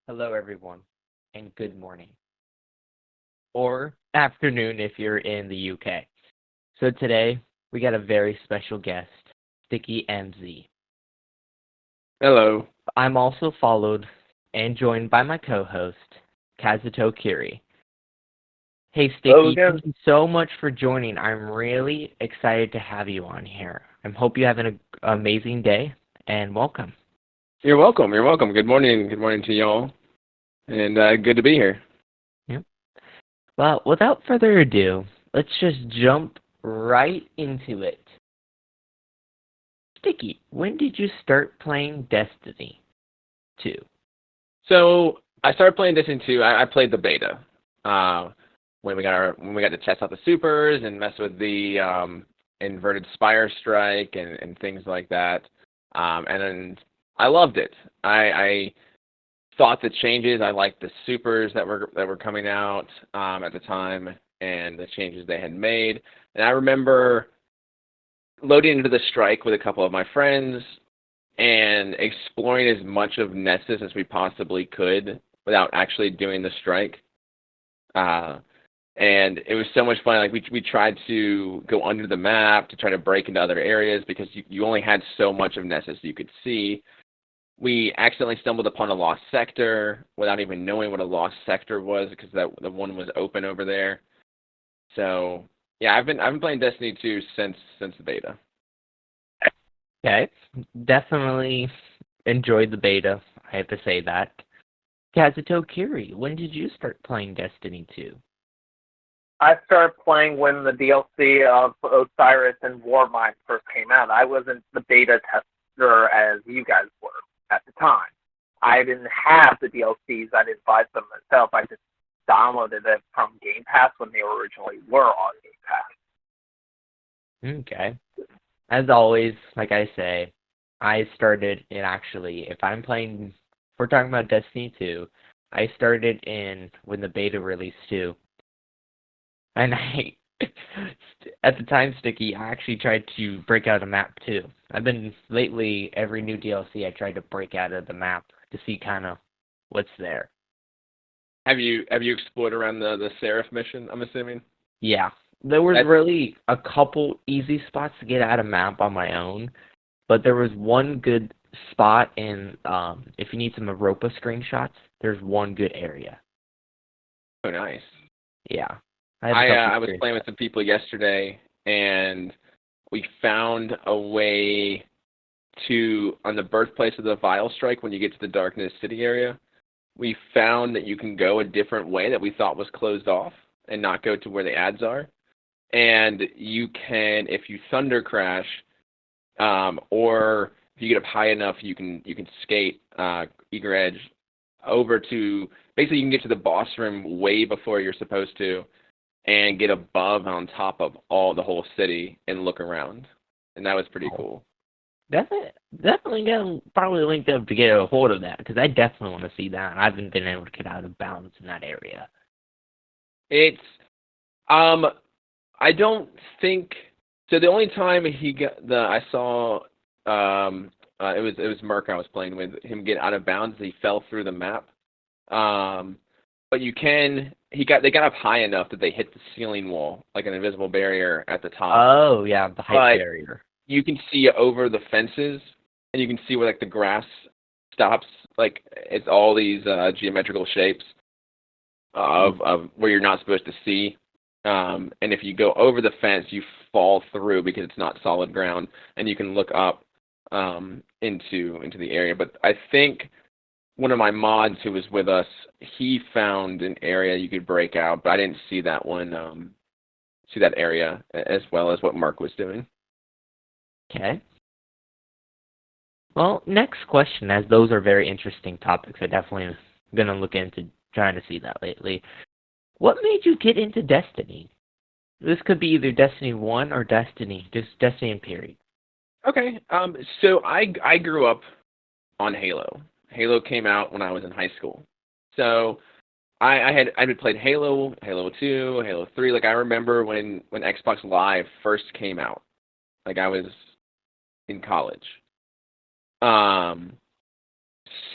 Hello, everyone, and good morning, or afternoon if you're in the UK. So today, we got a very special guest, StickyMz. Hello. I'm also followed and joined by my co-host, Kazuto Kiri. Hey, Hello Sticky, again. thank you so much for joining. I'm really excited to have you on here. I hope you have an amazing day, and welcome. You're welcome. You're welcome. Good morning. Good morning to y'all. And good to be here. Yep. Well, without further ado, let's just jump right into it. Sticky, when did you start playing Destiny 2? So I started playing Destiny 2. I played the beta. When we got to test out the supers and mess with the inverted spire strike and things like that. And then I loved it. I thought the changes. I liked the supers that were coming out at the time and the changes they had made. And I remember loading into the strike with a couple of my friends and exploring as much of Nessus as we possibly could without actually doing the strike. And it was so much fun. Like we tried to go under the map to try to break into other areas because you only had so much of Nessus you could see. We accidentally stumbled upon a lost sector without even knowing what a lost sector was because the one was open over there. So yeah, I've been playing Destiny 2 since the beta. Okay, definitely enjoyed the beta. I have to say that. Kazuto Kiri, when did you start playing Destiny 2? I started playing when the DLC of Osiris and Warmind first came out. I wasn't the beta tester as you guys were at the time. I didn't have the DLCs. I didn't buy them myself. I just downloaded it from Game Pass when they originally were on Game Pass. Okay. As always, like I say, I started in actually, if we're talking about Destiny 2, I started in when the beta released too. And at the time, Sticky, I actually tried to break out a map too. Lately, every new DLC, I tried to break out of the map to see kind of what's there. Have you explored around the Seraph mission, I'm assuming? Yeah. There was really a couple easy spots to get out of map on my own, but there was one good spot in, if you need some Europa screenshots, there's one good area. Oh, nice. Yeah. I was playing with some people yesterday, and we found a way on the birthplace of the Vile Strike, when you get to the Darkness City area, we found that you can go a different way that we thought was closed off and not go to where the ads are. And you can, if you thunder crash, or if you get up high enough, you can skate Eager Edge over to, basically you can get to the boss room way before you're supposed to, and get above on top of the whole city and look around. And that was pretty cool. Definitely gonna probably link up to get a hold of that, because I definitely want to see that. I haven't been able to get out of bounds in that area. It's, I don't think, so the only time I saw, it was Merc I was playing with, him get out of bounds, he fell through the map. But they got up high enough that they hit the ceiling wall, like an invisible barrier at the top. Oh, yeah, the height barrier. You can see over the fences, and you can see where, like, the grass stops. Like, it's all these geometrical shapes of where you're not supposed to see. And if you go over the fence, you fall through because it's not solid ground, and you can look up into the area. But I think one of my mods who was with us, he found an area you could break out, but I didn't see that one, see that area as well as what Mark was doing. Okay. Well, next question, as those are very interesting topics, I definitely am going to look into trying to see that lately. What made you get into Destiny? This could be either Destiny 1 or Destiny in period. Okay, so I grew up on Halo. Halo came out when I was in high school. So I had played Halo, Halo 2, Halo 3. Like, I remember when Xbox Live first came out. Like, I was in college.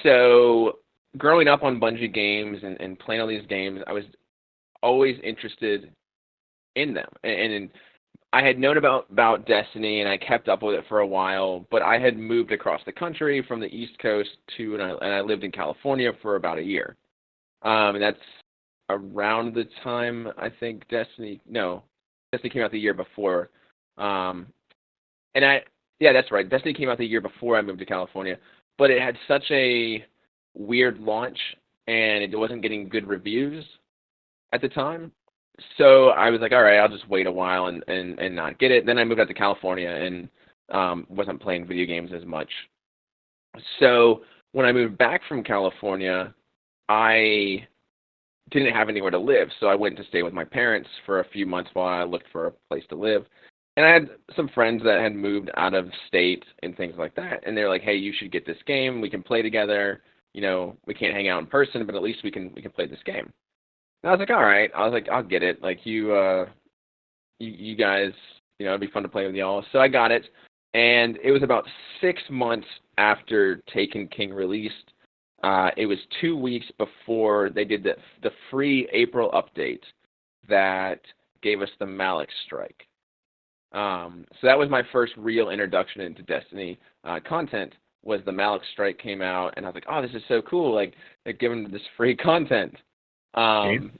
So growing up on Bungie games and playing all these games, I was always interested in them. And I had known about Destiny, and I kept up with it for a while, but I had moved across the country from the East Coast and I lived in California for about a year. And that's around the time I think Destiny came out the year before. That's right. Destiny came out the year before I moved to California, but it had such a weird launch, and it wasn't getting good reviews at the time. So I was like, all right, I'll just wait a while and not get it. Then I moved out to California and wasn't playing video games as much. So when I moved back from California, I didn't have anywhere to live, so I went to stay with my parents for a few months while I looked for a place to live. And I had some friends that had moved out of state and things like that, and they're like, hey, you should get this game. We can play together. You know, we can't hang out in person, but at least we can play this game. And I was like, all right. I was like, I'll get it. Like, you guys, you know, it'd be fun to play with y'all. So I got it, and it was about 6 months after Taken King released. It was 2 weeks before they did the free April update that gave us the Malik Strike. So that was my first real introduction into Destiny content. Was the Malik Strike came out, and I was like, oh, this is so cool! Like they're giving this free content and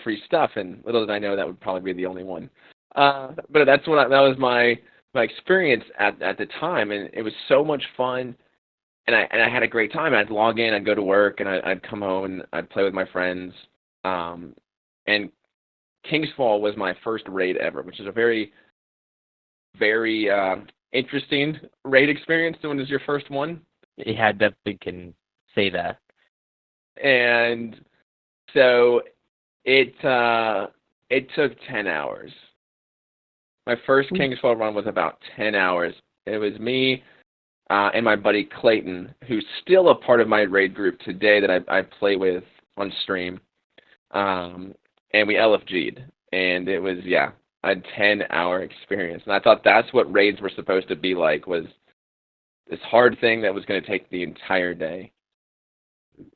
free stuff. And little did I know that would probably be the only one. But that was my experience at the time, and it was so much fun. And I had a great time. I'd log in, I'd go to work, and I'd come home and I'd play with my friends. And Kingsfall was my first raid ever, which is a very, very interesting raid experience. When it was your first one? Yeah, definitely can say that. And so it took 10 hours. My first Kingsfall run was about 10 hours. It was me and my buddy Clayton, who's still a part of my raid group today that I play with on stream. And we LFG'd. And it was, a 10-hour experience. And I thought that's what raids were supposed to be like, was this hard thing that was going to take the entire day.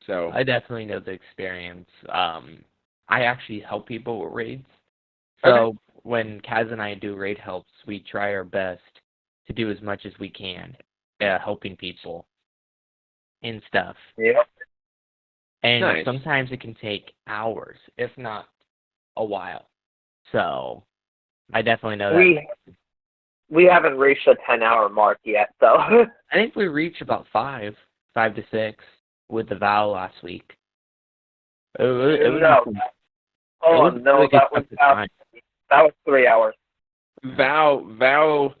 So I definitely know the experience. I actually help people with raids. So when Kaz and I do raid helps, we try our best to do as much as we can, helping people and stuff. Yep. And nice. Sometimes it can take hours, if not a while. So I definitely know that. We haven't reached a 10-hour mark yet, though. I think we reached about 5 to 6 with the Vow last week. It That was 3 hours. Vow,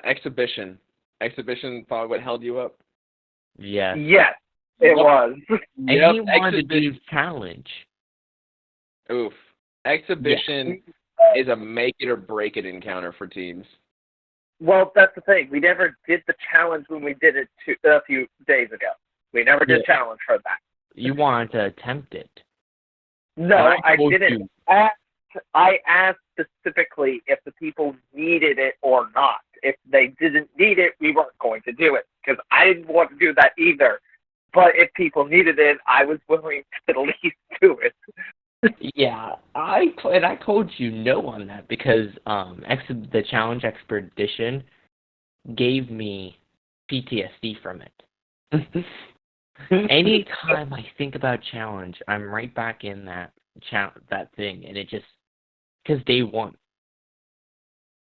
Exhibition. Exhibition probably what held you up? Yeah. Yes, it was. And he wanted to do challenge. Oof. Exhibition is a make it or break it encounter for teams. Well, that's the thing. We never did the challenge when we did it a few days ago. We never did challenge for that. You wanted to attempt it. No, I didn't. I asked specifically if the people needed it or not. If they didn't need it, we weren't going to do it, because I didn't want to do that either. But if people needed it, I was willing to at least do it. Yeah, I told you no on that because the challenge expedition gave me PTSD from it. Anytime I think about challenge, I'm right back in that thing, and it just because day one.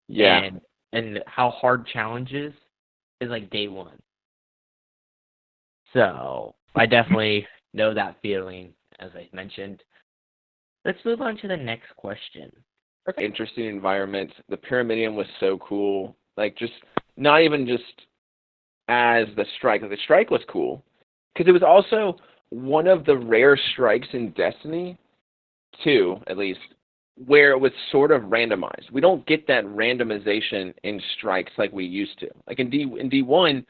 Yeah. And how hard challenge is like day one. So I definitely know that feeling, as I mentioned. Let's move on to the next question. Interesting environment. The Pyramidion was so cool. Like, just not even just as the strike. Like, the strike was cool because it was also one of the rare strikes in Destiny 2, at least, where it was sort of randomized. We don't get that randomization in strikes like we used to. Like in D1,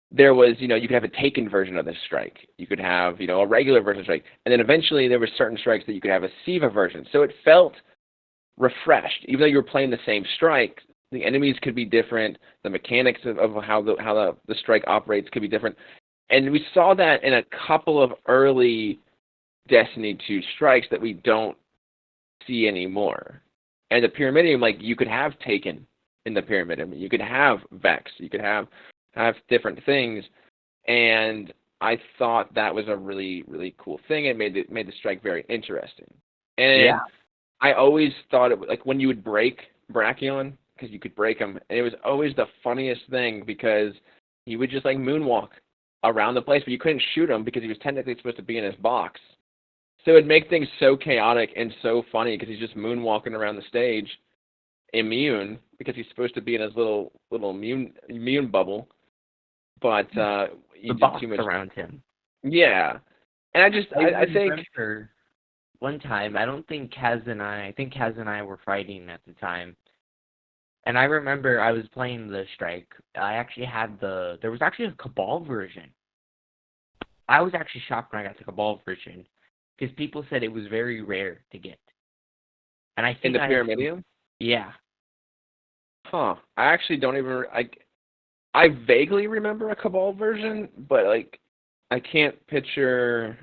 there was, you could have a taken version of this strike. You could have, a regular version of strike. And then eventually there were certain strikes that you could have a Siva version. So it felt refreshed. Even though you were playing the same strike, the enemies could be different, the mechanics of how the strike operates could be different. And we saw that in a couple of early Destiny 2 strikes that we don't see anymore. And the Pyramidium, like, you could have Taken in the Pyramidium. You could have Vex. You could have different things. And I thought that was a really, really cool thing. It made the strike very interesting. And Yeah. I always thought it was like when you would break Brachion, because you could break him, and it was always the funniest thing because he would just like moonwalk around the place, but you couldn't shoot him because he was technically supposed to be in his box. So it'd make things so chaotic and so funny because he's just moonwalking around the stage, immune, because he's supposed to be in his little immune bubble. But The you did box too much around him. Yeah, and I think remember one time, I think Kaz and I were fighting at the time. And I remember I was playing the strike. I actually had there was actually a Cabal version. I was actually shocked when I got the Cabal version because people said it was very rare to get. And I think in the Pyramidium? Yeah. Huh. I actually don't even I vaguely remember a Cabal version, but like I can't picture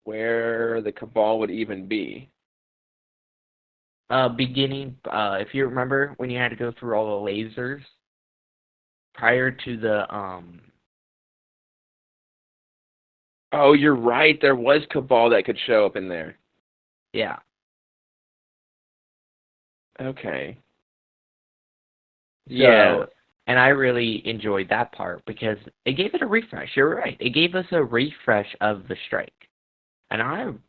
where the Cabal would even be. Beginning, if you remember when you had to go through all the lasers prior to the Oh, you're right. There was Cabal that could show up in there. Yeah. Okay. Yeah. And I really enjoyed that part because it gave it a refresh. You're right. It gave us a refresh of the strike. And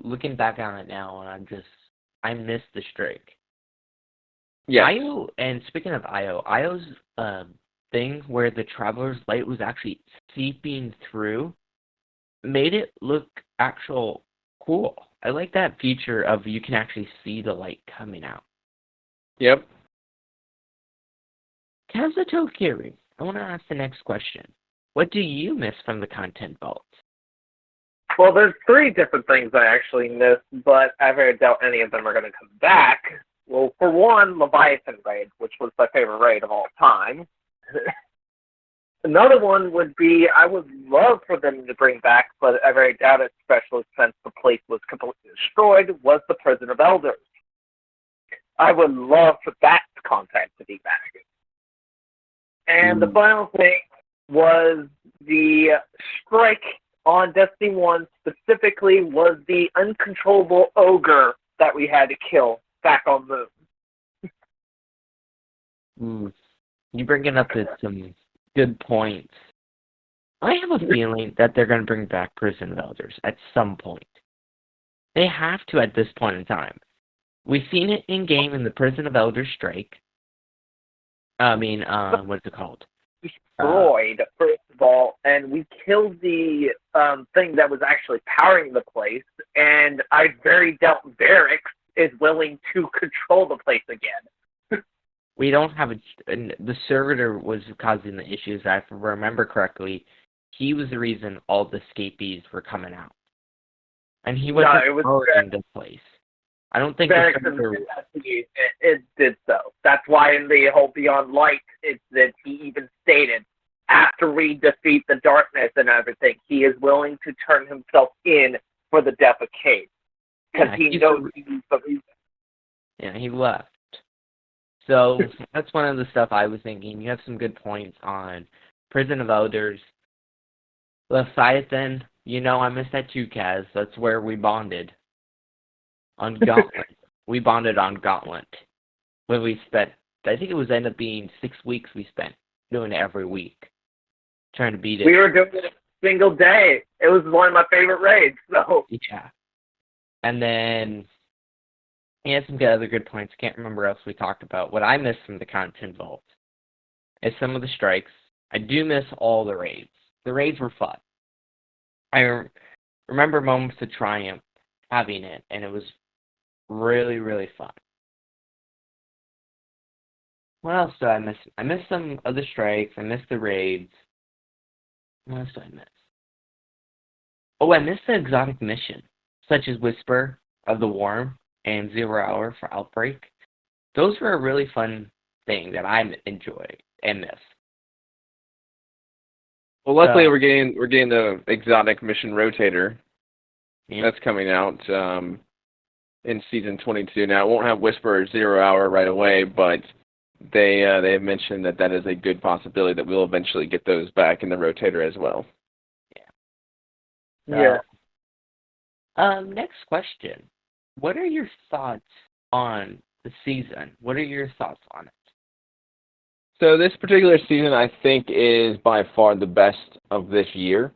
looking back on it now, and I miss the strike. Yeah. IO, and speaking of IO's thing where the Traveler's Light was actually seeping through made it look actual cool. I like that feature of you can actually see the light coming out. Yep. Kazuto Kiri, I want to ask the next question. What do you miss from the content vault? Well, there's 3 different things I actually missed, but I very doubt any of them are going to come back. Well, for one, Leviathan Raid, which was my favorite raid of all time. Another one would be, I would love for them to bring back, but I very doubt it, especially since the place was completely destroyed, was the Prison of Elders. I would love for that content to be back. And the final thing was the strike on Destiny 1 specifically was the uncontrollable ogre that we had to kill back on Moon. You bringing up some good points. I have a feeling that they're going to bring back Prison of Elders at some point. They have to at this point in time. We've seen it in-game in the Prison of Elders strike. What's it called? Destroyed, first of all, and we killed the thing that was actually powering the place, and I very doubt Varix is willing to control the place again. We don't have the servitor was causing the issues. If I remember correctly, he was the reason all the escapees were coming out. And he wasn't in the place. I don't think it did so. That's why in the whole Beyond Light, that he even stated, after we defeat the darkness and everything, he is willing to turn himself in for the death of Cade. Because he knows he's the reason. Yeah, he left. So that's one of the stuff I was thinking. You have some good points on Prison of Elders. Leviathan, I missed that too, Kaz. That's where we bonded. On Gauntlet. We bonded on Gauntlet. When we spent, I think it was ended up being 6 weeks we spent doing it every week. Trying to beat it. We were doing it a single day. It was one of my favorite raids, so. Yeah. And then, he had some other good points. Can't remember else we talked about. What I missed from the content vault is some of the strikes. I do miss all the raids. The raids were fun. I remember Moments of Triumph having it, and it was really, really fun. What else do I miss? I missed some of the strikes. I missed the raids. What else do I miss? Oh, I missed the exotic mission, such as Whisper of the Worm and 0 Hour for Outbreak. Those were really fun thing that I enjoy and miss. Well, luckily we're getting the exotic mission rotator. Yeah. That's coming out in season 22. Now, it won't have Whisper 0 Hour right away, but they have mentioned that is a good possibility that we'll eventually get those back in the rotator as well. Yeah. Next question. What are your thoughts on the season? What are your thoughts on it? So this particular season, I think, is by far the best of this year.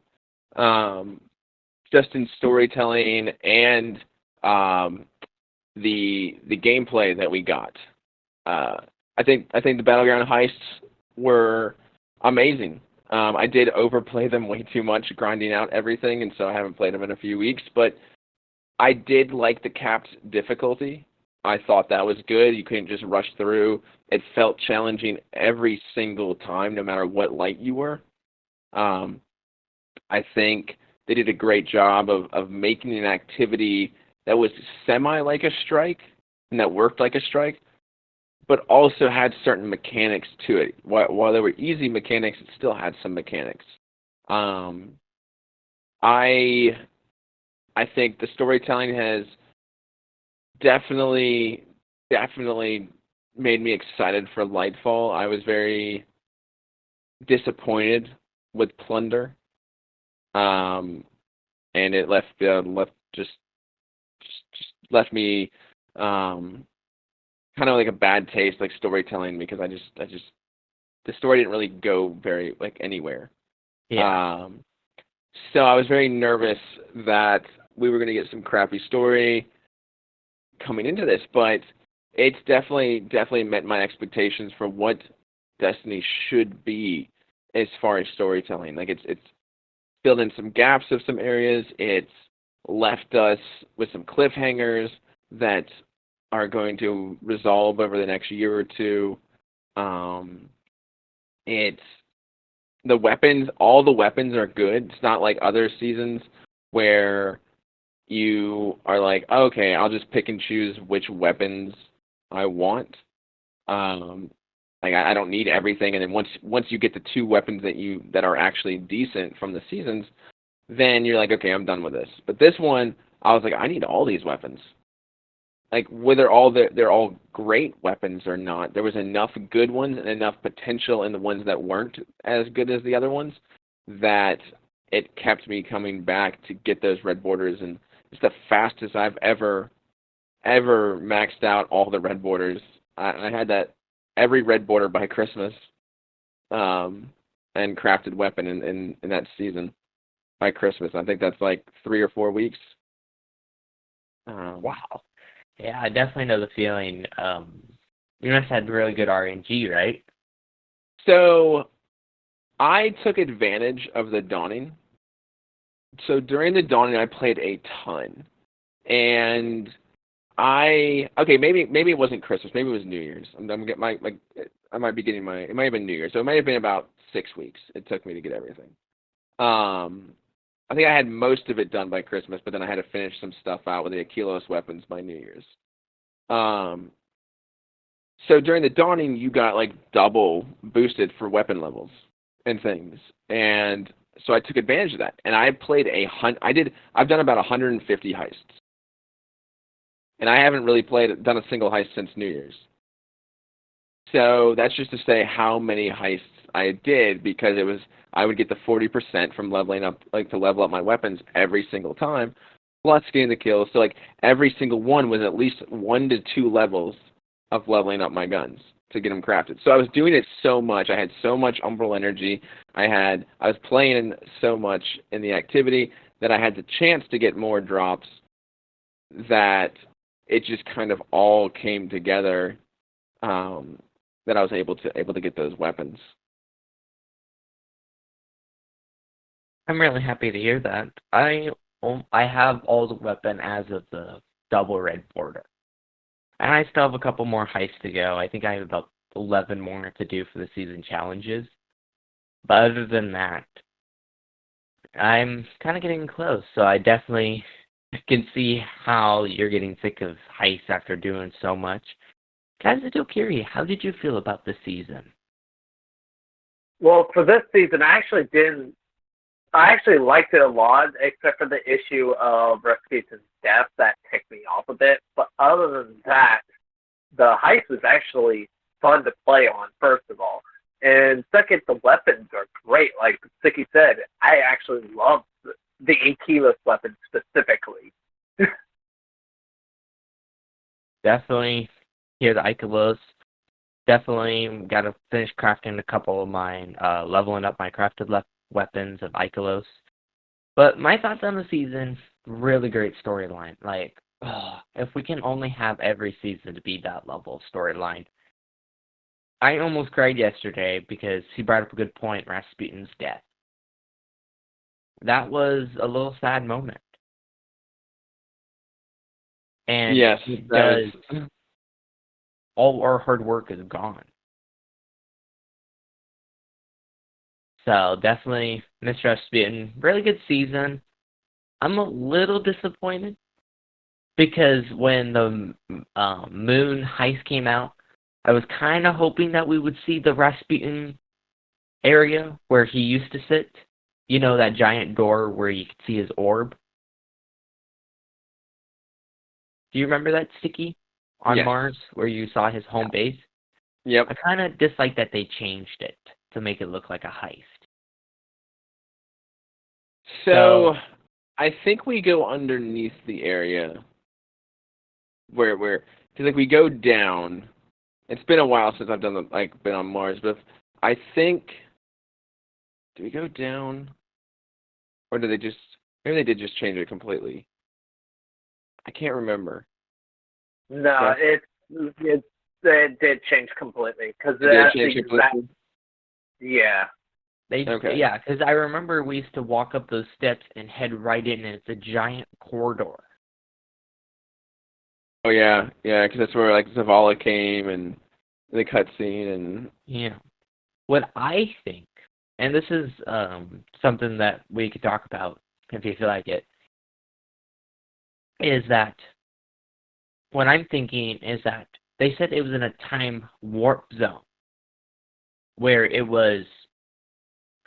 Just in storytelling and the gameplay that we got. I think the Battleground heists were amazing. I did overplay them way too much, grinding out everything, and so I haven't played them in a few weeks. But I did like the capped difficulty. I thought that was good. You couldn't just rush through. It felt challenging every single time, no matter what light you were. I think they did a great job of making an activity that was semi-like a strike, and that worked like a strike, but also had certain mechanics to it. While there were easy mechanics, it still had some mechanics. I think the storytelling has definitely made me excited for Lightfall. I was very disappointed with Plunder, and it left me kind of like a bad taste, like storytelling, because I just the story didn't really go very anywhere. Yeah. So I was very nervous that we were going to get some crappy story coming into this, but it's definitely met my expectations for what Destiny should be as far as storytelling. Like it's filled in some gaps of some areas. It's left us with some cliffhangers that are going to resolve over the next year or two. It's the weapons. All the weapons are good. It's not like other seasons where you are like, okay, I'll just pick and choose which weapons I want. I don't need everything, and then once you get the 2 weapons that are actually decent from the seasons, then you're like, okay, I'm done with this. But this one, I was like, I need all these weapons. Like, whether they're all great weapons or not, there was enough good ones and enough potential in the ones that weren't as good as the other ones that it kept me coming back to get those red borders. And it's the fastest I've ever maxed out all the red borders. I had that every red border by Christmas, and crafted weapon in that season by Christmas. I think that's like 3 or 4 weeks. Wow. Yeah, I definitely know the feeling. You must have had really good RNG, right? So I took advantage of the dawning. So during the dawning, I played a ton, and maybe it wasn't Christmas, maybe it was New Year's. I'm getting I might be getting it might have been New Year's, so it might have been about 6 weeks it took me to get everything. I think I had most of it done by Christmas, but then I had to finish some stuff out with the Aquilos weapons by New Year's. So during the dawning, you got like double boosted for weapon levels and things, and so I took advantage of that. And I played I've done about 150 heists, and I haven't really done a single heist since New Year's. So that's just to say how many heists I did, because I would get the 40% from leveling up, to level up my weapons every single time, plus getting the kills. So every single one was at least 1 to 2 levels of leveling up my guns to get them crafted. So I was doing it so much. I had so much umbral energy. I was playing so much in the activity that I had the chance to get more drops, that it just kind of all came together, that I was able to get those weapons. I'm really happy to hear that. I have all the weapon as of the double red border. And I still have a couple more heists to go. I think I have about 11 more to do for the season challenges. But other than that, I'm kind of getting close. So I definitely can see how you're getting sick of heists after doing so much. Kazutokiri, how did you feel about this season? Well, for this season, I actually liked it a lot, except for the issue of Rasputin's death that ticked me off a bit. But other than that, the heist was actually fun to play on, first of all. And second, the weapons are great. Like Sticky said, I actually love the Ankylos weapon specifically. Definitely here the Ikelos. Definitely got to finish crafting a couple of mine, leveling up my crafted weapons of Ikelos. But my thoughts on the season, really great storyline. Like, if we can only have every season to be that level of storyline. I almost cried yesterday because he brought up a good point, Rasputin's death. That was a little sad moment. And yes, all our hard work is gone. So definitely Mr. Rasputin, really good season. I'm a little disappointed because when the Moon heist came out, I was kind of hoping that we would see the Rasputin area where he used to sit. You know, that giant door where you could see his orb. Do you remember that, Sticky? On yes. Mars, where you saw his home base? Yep. I kind of dislike that they changed it to make it look like a heist. So I think we go underneath the area where because like we go down. It's been a while since I've been on Mars, but I think, do we go down, or maybe they did just change it completely. I can't remember. No, it did change completely because yeah. Yeah, because I remember we used to walk up those steps and head right in, and it's a giant corridor. Oh yeah, because that's where like Zavala came and the cutscene and yeah. What I think, and this is something that we could talk about if you feel like it, is that what I'm thinking is that they said it was in a time warp zone where it was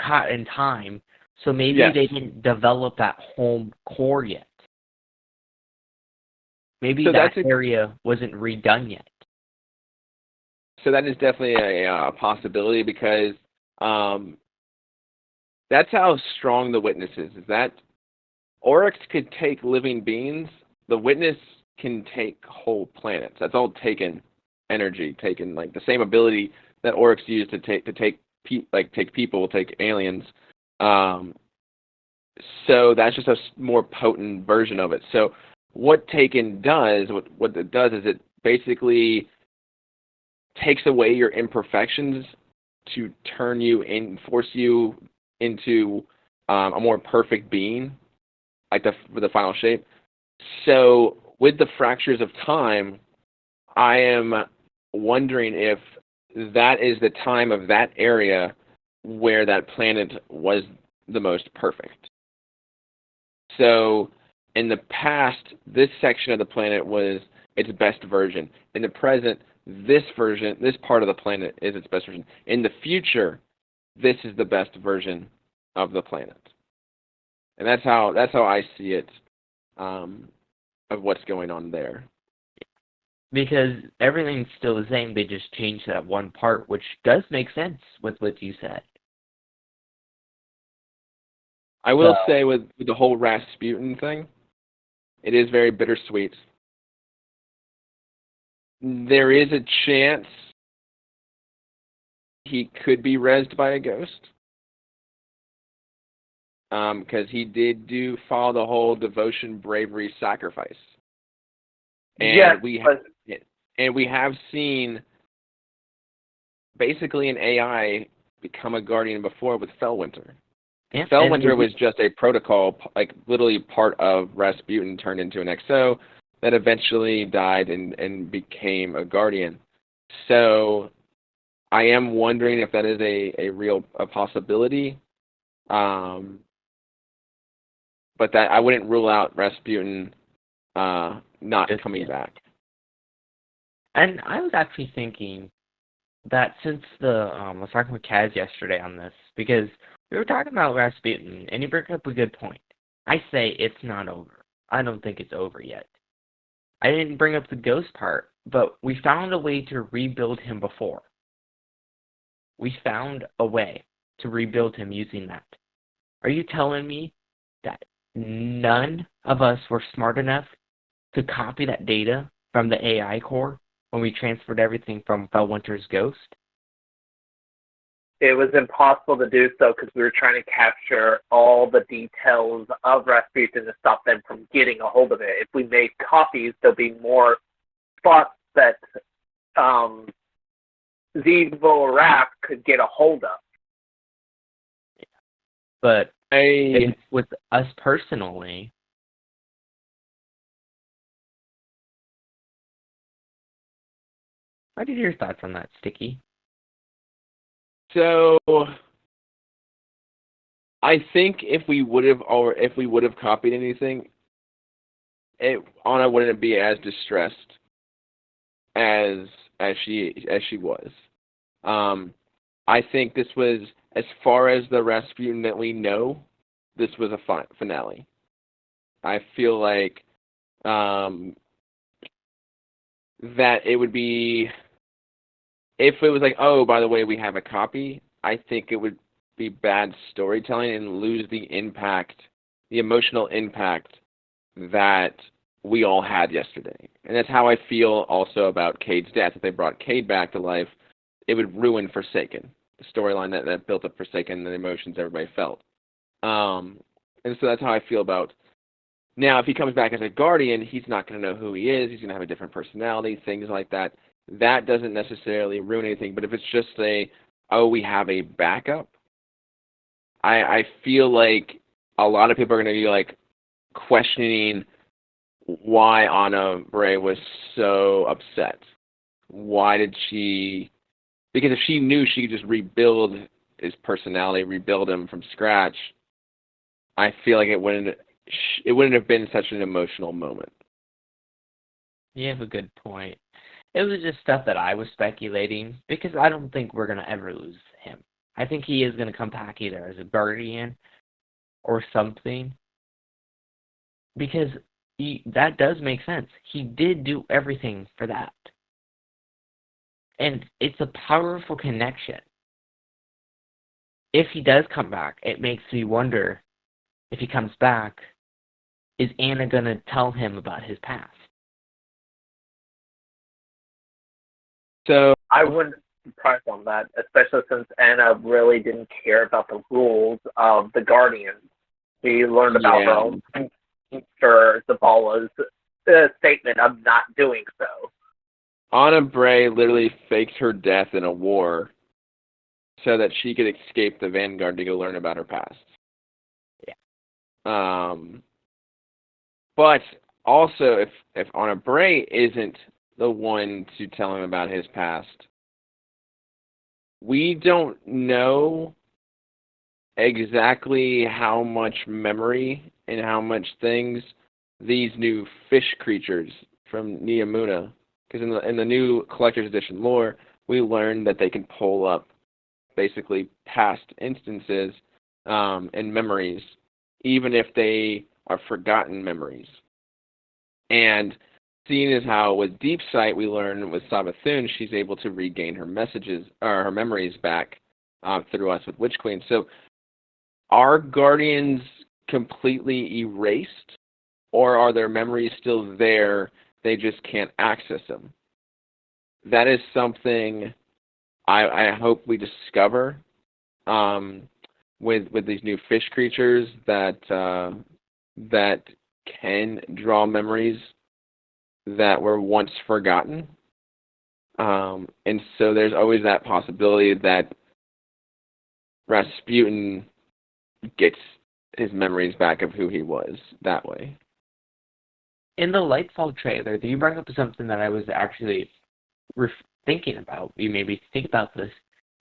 caught in time, so maybe they didn't develop that home core yet. Maybe so that area wasn't redone yet. So that is definitely a possibility because that's how strong the Witness is that Oryx could take living beings. The Witness can take whole planets. That's all taken energy, taken like the same ability that Oryx used to take people, take aliens. So that's just a more potent version of it. So what Taken does, what it does is it basically takes away your imperfections to turn you in, force you into a more perfect being, like the final shape. So with the fractures of time, I am wondering if that is the time of that area where that planet was the most perfect. So in the past, this section of the planet was its best version. In the present, this part of the planet is its best version. In the future, this is the best version of the planet. And that's how I see it, of what's going on there. Because everything's still the same, they just changed that one part, which does make sense with what you said. I will say with the whole Rasputin thing, it is very bittersweet. There is a chance he could be rezzed by a ghost. Because he did follow the whole devotion, bravery, sacrifice. And we have seen basically an AI become a guardian before with Fellwinter. Yeah, Fellwinter was just a protocol, like literally part of Rasputin turned into an XO that eventually died and became a guardian. So I am wondering if that is a real possibility. But that I wouldn't rule out Rasputin not coming back. And I was actually thinking that since I was talking with Kaz yesterday on this, because we were talking about Rasputin, and he brought up a good point. I say it's not over. I don't think it's over yet. I didn't bring up the ghost part, but we found a way to rebuild him before. We found a way to rebuild him using that. Are you telling me that none of us were smart enough to copy that data from the AI core when we transferred everything from Felwinter's ghost? It was impossible to do so because we were trying to capture all the details of Rasputin to stop them from getting a hold of it. If we made copies, there'll be more spots that Zivo Rap could get a hold of. But with us personally, what are your thoughts on that, Sticky? So I think if we would have copied anything, Anna wouldn't be as distressed as she was. I think this was, as far as the Rasputin that we know, this was a finale. I feel like that it would be, if it was like, oh, by the way, we have a copy, I think it would be bad storytelling and lose the impact, the emotional impact that we all had yesterday. And that's how I feel also about Cade's death. If they brought Cade back to life, it would ruin Forsaken, the storyline that built up Forsaken and the emotions everybody felt. And so that's how I feel about. Now, if he comes back as a Guardian, he's not going to know who he is. He's going to have a different personality, things like that. That doesn't necessarily ruin anything. But if it's just we have a backup, I feel like a lot of people are going to be like questioning why Anna Bray was so upset. Why did she? Because if she knew she could just rebuild his personality, rebuild him from scratch, I feel like it wouldn't have been such an emotional moment. You have a good point. It was just stuff that I was speculating, because I don't think we're going to ever lose him. I think he is going to come back either as a Guardian or something, because that does make sense. He did do everything for that. And it's a powerful connection. If he does come back, it makes me wonder, if he comes back, is Anna going to tell him about his past? So I wouldn't be surprised on that, especially since Anna really didn't care about the rules of the Guardians. She learned about her own for Zabala's statement of not doing so. Anna Bray literally faked her death in a war so that she could escape the Vanguard to go learn about her past. Yeah. But also, if Anna Bray isn't the one to tell him about his past, we don't know exactly how much memory and how much things these new fish creatures from Neomuna, because in the new Collector's Edition lore, we learned that they can pull up basically past instances and memories, even if they are forgotten memories. And seeing as how with Deep Sight we learned with Savathun, she's able to regain her messages or her memories back through us with Witch Queen. So are Guardians completely erased, or are their memories still there? They just can't access them. That is something I hope we discover with these new fish creatures that can draw memories that were once forgotten. And so there's always that possibility that Rasputin gets his memories back of who he was that way. In the Lightfall trailer, you brought up something that I was actually thinking about. You made me think about this.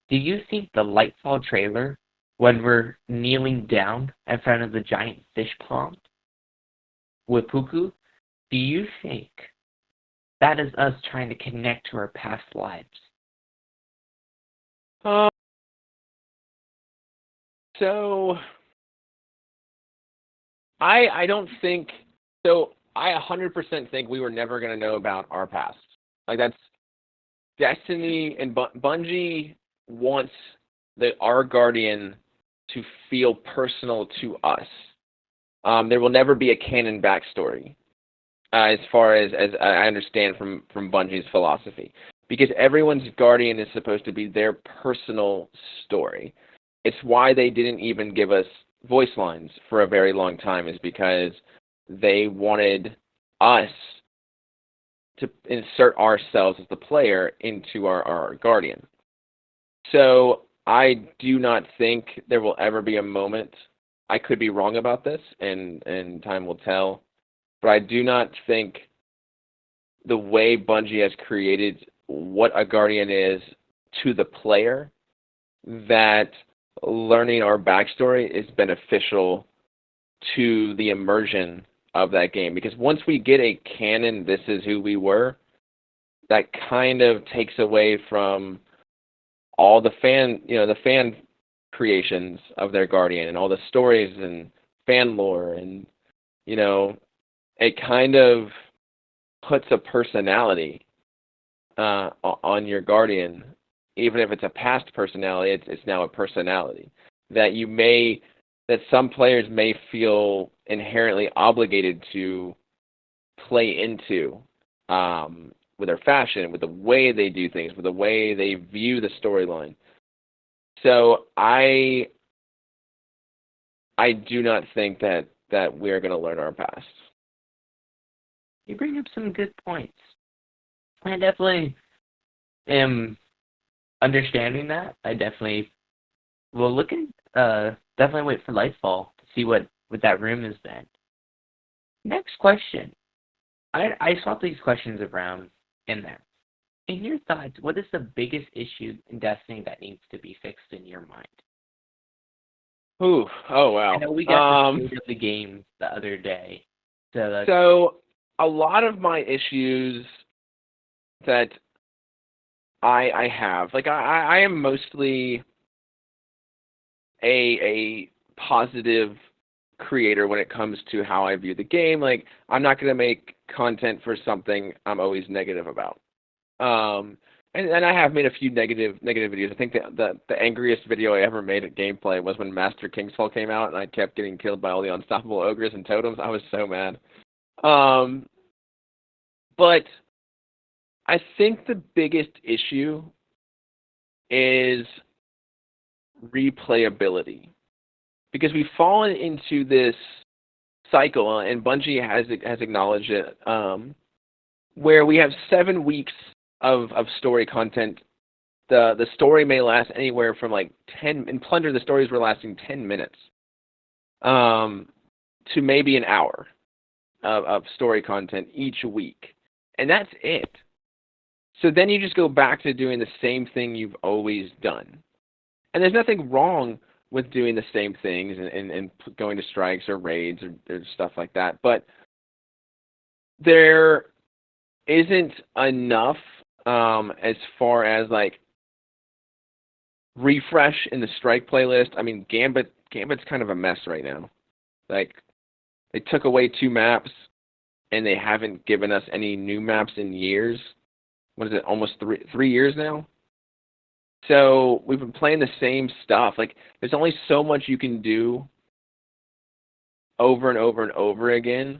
Do you think the Lightfall trailer, when we're kneeling down in front of the giant fish pond with Puku, do you think that is us trying to connect to our past lives? So I don't think so. I 100% think we were never going to know about our past. Like, that's Destiny, and Bungie wants our Guardian to feel personal to us. There will never be a canon backstory, as far as I understand from Bungie's philosophy, because everyone's Guardian is supposed to be their personal story. It's why they didn't even give us voice lines for a very long time, is because they wanted us to insert ourselves as the player into our Guardian. So I do not think there will ever be a moment. I could be wrong about this, and time will tell. But I do not think the way Bungie has created what a Guardian is to the player, that learning our backstory is beneficial to the immersion of that game. Because once we get a canon, this is who we were, that kind of takes away from all the fan creations of their Guardian and all the stories and fan lore, and it kind of puts a personality on your Guardian. Even if it's a past personality, it's now a personality that some players may feel inherently obligated to play into, with their fashion, with the way they do things, with the way they view the storyline. So I do not think that we're going to learn our past. You bring up some good points. I definitely am understanding that. I definitely will definitely wait for Lightfall to see what that room is then. Next question. I swapped these questions around in there. In your thoughts, what is the biggest issue in Destiny that needs to be fixed in your mind? Ooh, oh wow. I know we got the state of the game the other day. So a lot of my issues that I have, like I am mostly a positive creator when it comes to how I view the game. Like, I'm not going to make content for something I'm always negative about. And I have made a few negative videos. I think the angriest video I ever made at gameplay was when Master Kingsfall came out, and I kept getting killed by all the unstoppable ogres and totems. I was so mad. But I think the biggest issue is replayability, because we've fallen into this cycle, and Bungie has acknowledged it, where we have 7 weeks of story content. The story may last anywhere from like 10, in Plunder the stories were lasting 10 minutes, to maybe an hour of story content each week, and that's it. So then you just go back to doing the same thing you've always done. And there's nothing wrong with doing the same things and going to strikes or raids or stuff like that. But there isn't enough as far as like refresh in the strike playlist. I mean, Gambit's kind of a mess right now. Like, they took away 2 maps, and they haven't given us any new maps in years. What is it, almost 3 years now? So we've been playing the same stuff. Like, there's only so much you can do over and over and over again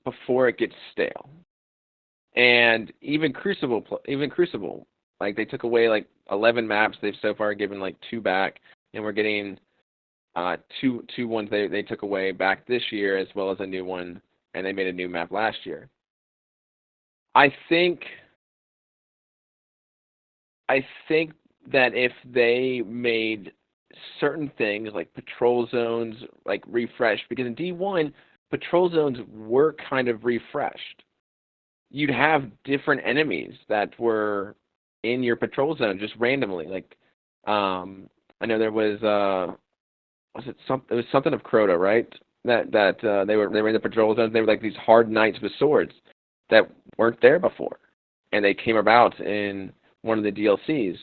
before it gets stale. And even Crucible, like, they took away like 11 maps. They've so far given like 2 back, and we're getting two ones they took away back this year, as well as a new one, and they made a new map last year. I think that if they made certain things like patrol zones like refreshed, because in D1 patrol zones were kind of refreshed. You'd have different enemies that were in your patrol zone just randomly. Like, I know there was it was something of Crota, right? That they were in the patrol zones. They were like these hard knights with swords that weren't there before, and they came about in one of the DLCs.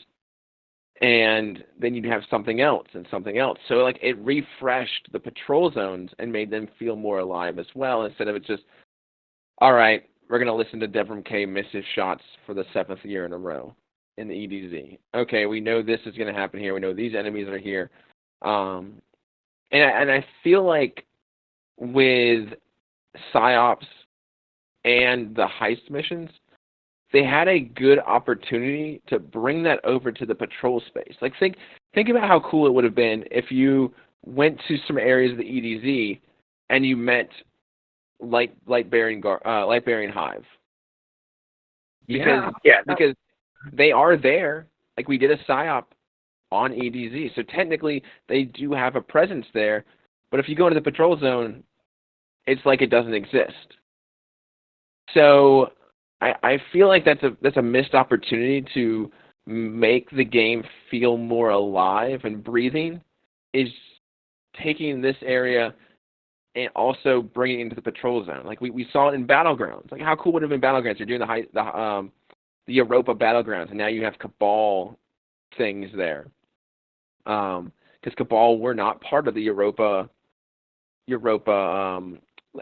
And then you'd have something else and something else. So like it refreshed the patrol zones and made them feel more alive as well, instead of it just, all right, we're going to listen to Devram K miss his shots for the 7th year in a row in the EDZ. Okay, we know this is going to happen here. We know these enemies are here. And I feel like with PsyOps and the heist missions, they had a good opportunity to bring that over to the patrol space. Like think about how cool it would have been if you went to some areas of the EDZ and you met light bearing hive. Because they are there. Like we did a PSYOP on EDZ, so technically they do have a presence there. But if you go into the patrol zone, it's like it doesn't exist. So I feel like that's a missed opportunity to make the game feel more alive and breathing, is taking this area and also bringing it into the patrol zone. Like we saw it in Battlegrounds. Like how cool would it have been Battlegrounds? You're doing the Europa Battlegrounds, and now you have Cabal things there. Because Cabal were not part of the Europa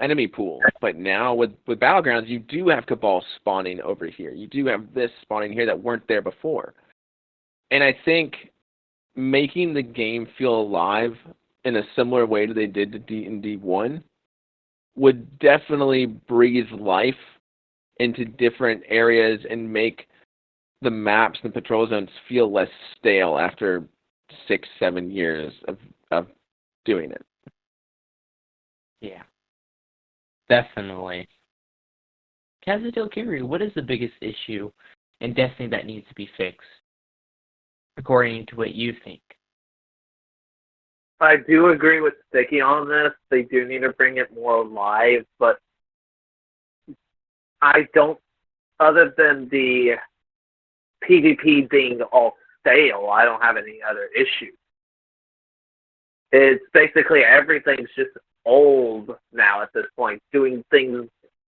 enemy pool, but now with Battlegrounds, you do have Cabal spawning over here. You do have this spawning here that weren't there before. And I think making the game feel alive in a similar way that they did to D&D 1 would definitely breathe life into different areas and make the maps and patrol zones feel less stale after 6-7 years of doing it. Yeah. Definitely. Kazadokiri, what is the biggest issue in Destiny that needs to be fixed, according to what you think? I do agree with Sticky on this. They do need to bring it more alive, but I don't, other than the PvP being all stale, I don't have any other issues. It's basically everything's just old now at this point, doing things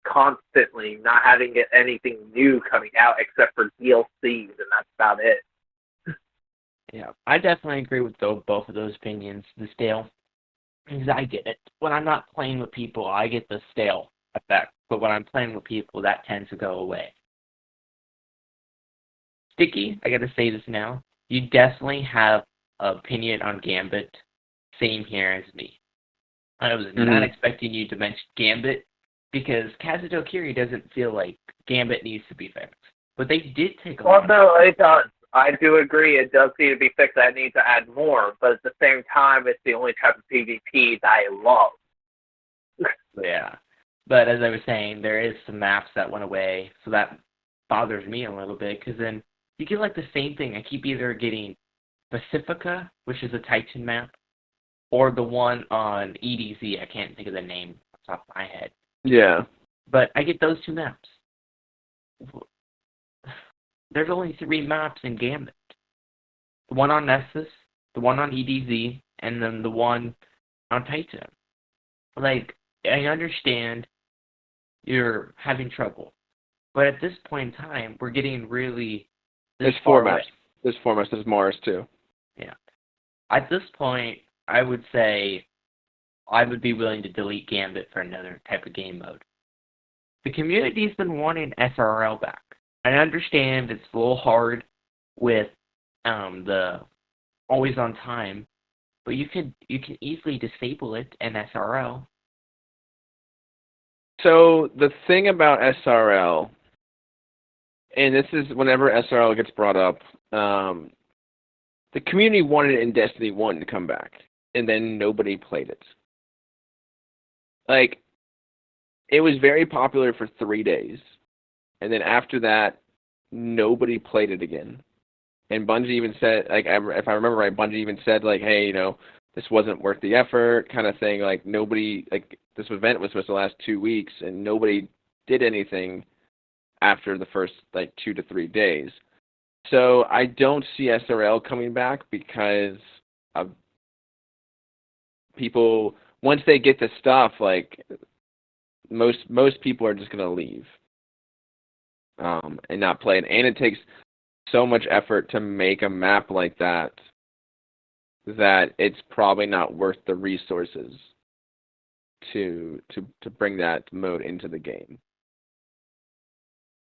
constantly, not having anything new coming out except for DLCs, and that's about it. Yeah, I definitely agree with both of those opinions. The stale, because I get it. When I'm not playing with people, I get the stale effect, but when I'm playing with people, that tends to go away. Sticky, I gotta say this now, you definitely have an opinion on Gambit, same here as me. I was not expecting you to mention Gambit, because Kazadokiri doesn't feel like Gambit needs to be fixed. But they did take a lot. Well, no, it does. I do agree it does need to be fixed. I need to add more. But at the same time, it's the only type of PvP that I love. Yeah. But as I was saying, there is some maps that went away, so that bothers me a little bit, because then you get like the same thing. I keep either getting Pacifica, which is a Titan map, or the one on EDZ. I can't think of the name off the top of my head. Yeah. But I get those two maps. There's only 3 maps in Gambit. The one on Nessus, the one on EDZ, and then the one on Titan. Like, I understand you're having trouble. But at this point in time, we're getting really... There's 4 maps. There's 4 maps. There's Mars, too. Yeah. At this point, I would say I would be willing to delete Gambit for another type of game mode. The community's been wanting SRL back. I understand it's a little hard with the always on time, but you can easily disable it in SRL. So the thing about SRL, and this is whenever SRL gets brought up, the community wanted it in Destiny 1 to come back, and then nobody played it. Like, it was very popular for 3 days, and then after that, nobody played it again. And Bungie even said, like, if I remember right, Bungie even said, like, hey, you know, this wasn't worth the effort, kind of thing. Like, nobody, like, this event was supposed to last 2 weeks, and nobody did anything after the first, like, 2 to 3 days. So I don't see SRL coming back because of people, once they get the stuff, like, most people are just going to leave. and not play it. And it takes so much effort to make a map like that it's probably not worth the resources to bring that mode into the game.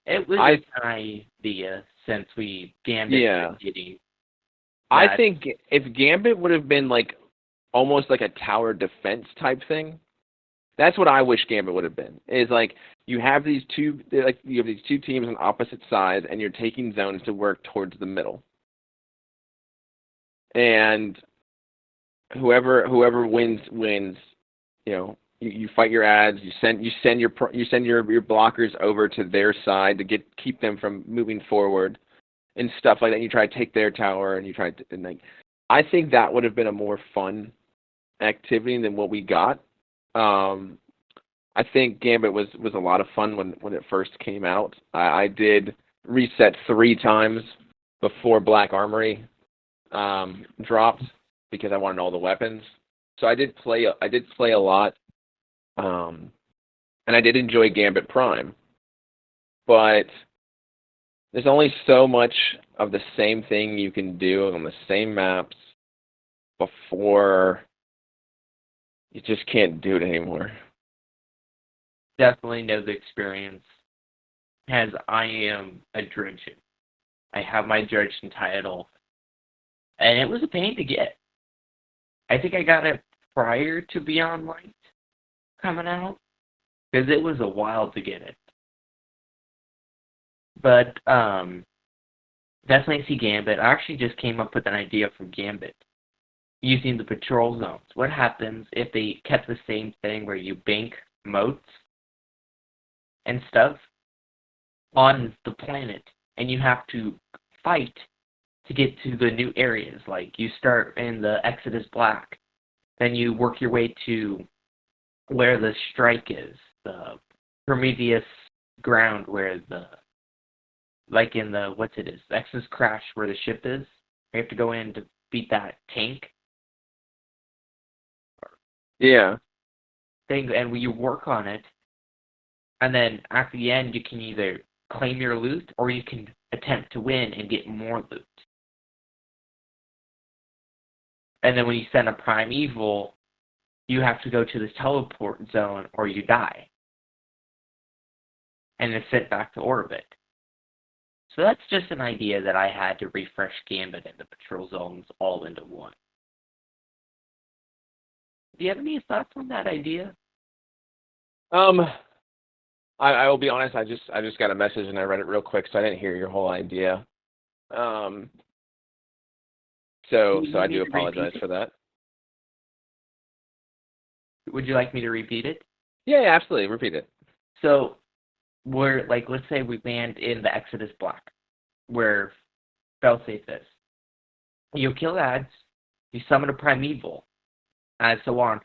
It was an idea since we Gambit getting. I think if Gambit would have been like almost like a tower defense type thing, that's what I wish Gambit would have been. Is like you have these two teams on opposite sides, and you're taking zones to work towards the middle. And whoever wins. You know, you fight your ads. You send your blockers over to their side to keep them from moving forward and stuff like that. You try to take their tower, and I think that would have been a more fun activity than what we got. I think Gambit was a lot of fun when it first came out. I did reset 3 times before Black Armory dropped because I wanted all the weapons. So I did play a lot, and I did enjoy Gambit Prime. But there's only so much of the same thing you can do on the same maps before you just can't do it anymore. Definitely know the experience, as I am a Dredgen. I have my Dredgen title, and it was a pain to get. I think I got it prior to Beyond Light coming out, because it was a while to get it. But definitely see Gambit. I actually just came up with an idea for Gambit using the patrol zones. What happens if they kept the same thing where you bank moats and stuff on the planet, and you have to fight to get to the new areas? Like, you start in the Exodus Black, then you work your way to where the strike is, the Prometheus ground where in the Exodus Crash where the ship is. You have to go in to beat that tank. Yeah. Thing, and you work on it, and then at the end you can either claim your loot or you can attempt to win and get more loot. And then when you send a primeval, you have to go to this teleport zone or you die. And then sent back to orbit. So that's just an idea that I had to refresh Gambit and the patrol zones all into one. Do you have any thoughts on that idea? I will be honest, I just got a message and I read it real quick, so I didn't hear your whole idea. So I do apologize for that. Would you like me to repeat it? Yeah, absolutely. Repeat it. So, let's say we land in the Exodus Black, where Failsafe is. You kill ads, you summon a primeval, and so on.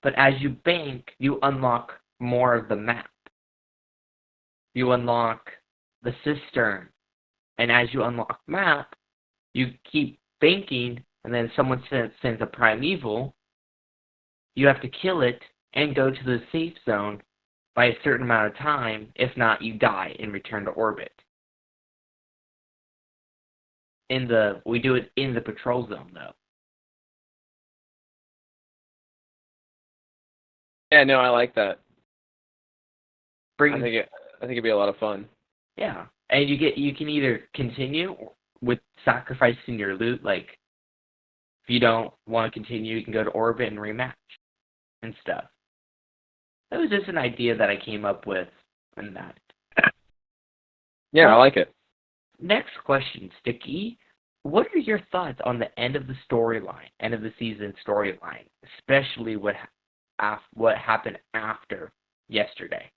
But as you bank, you unlock more of the map. You unlock the cistern. And as you unlock map, you keep banking, and then someone sends a primeval. You have to kill it and go to the safe zone by a certain amount of time. If not, you die and return to orbit. We do it in the patrol zone, though. Yeah, no, I like that. I think it'd be a lot of fun. Yeah, and you can either continue with sacrificing your loot. Like, if you don't want to continue, you can go to orbit and rematch and stuff. That was just an idea that I came up with, and that. Yeah, I like it. Next question, Sticky. What are your thoughts on the end of the season storyline, especially what happened after yesterday?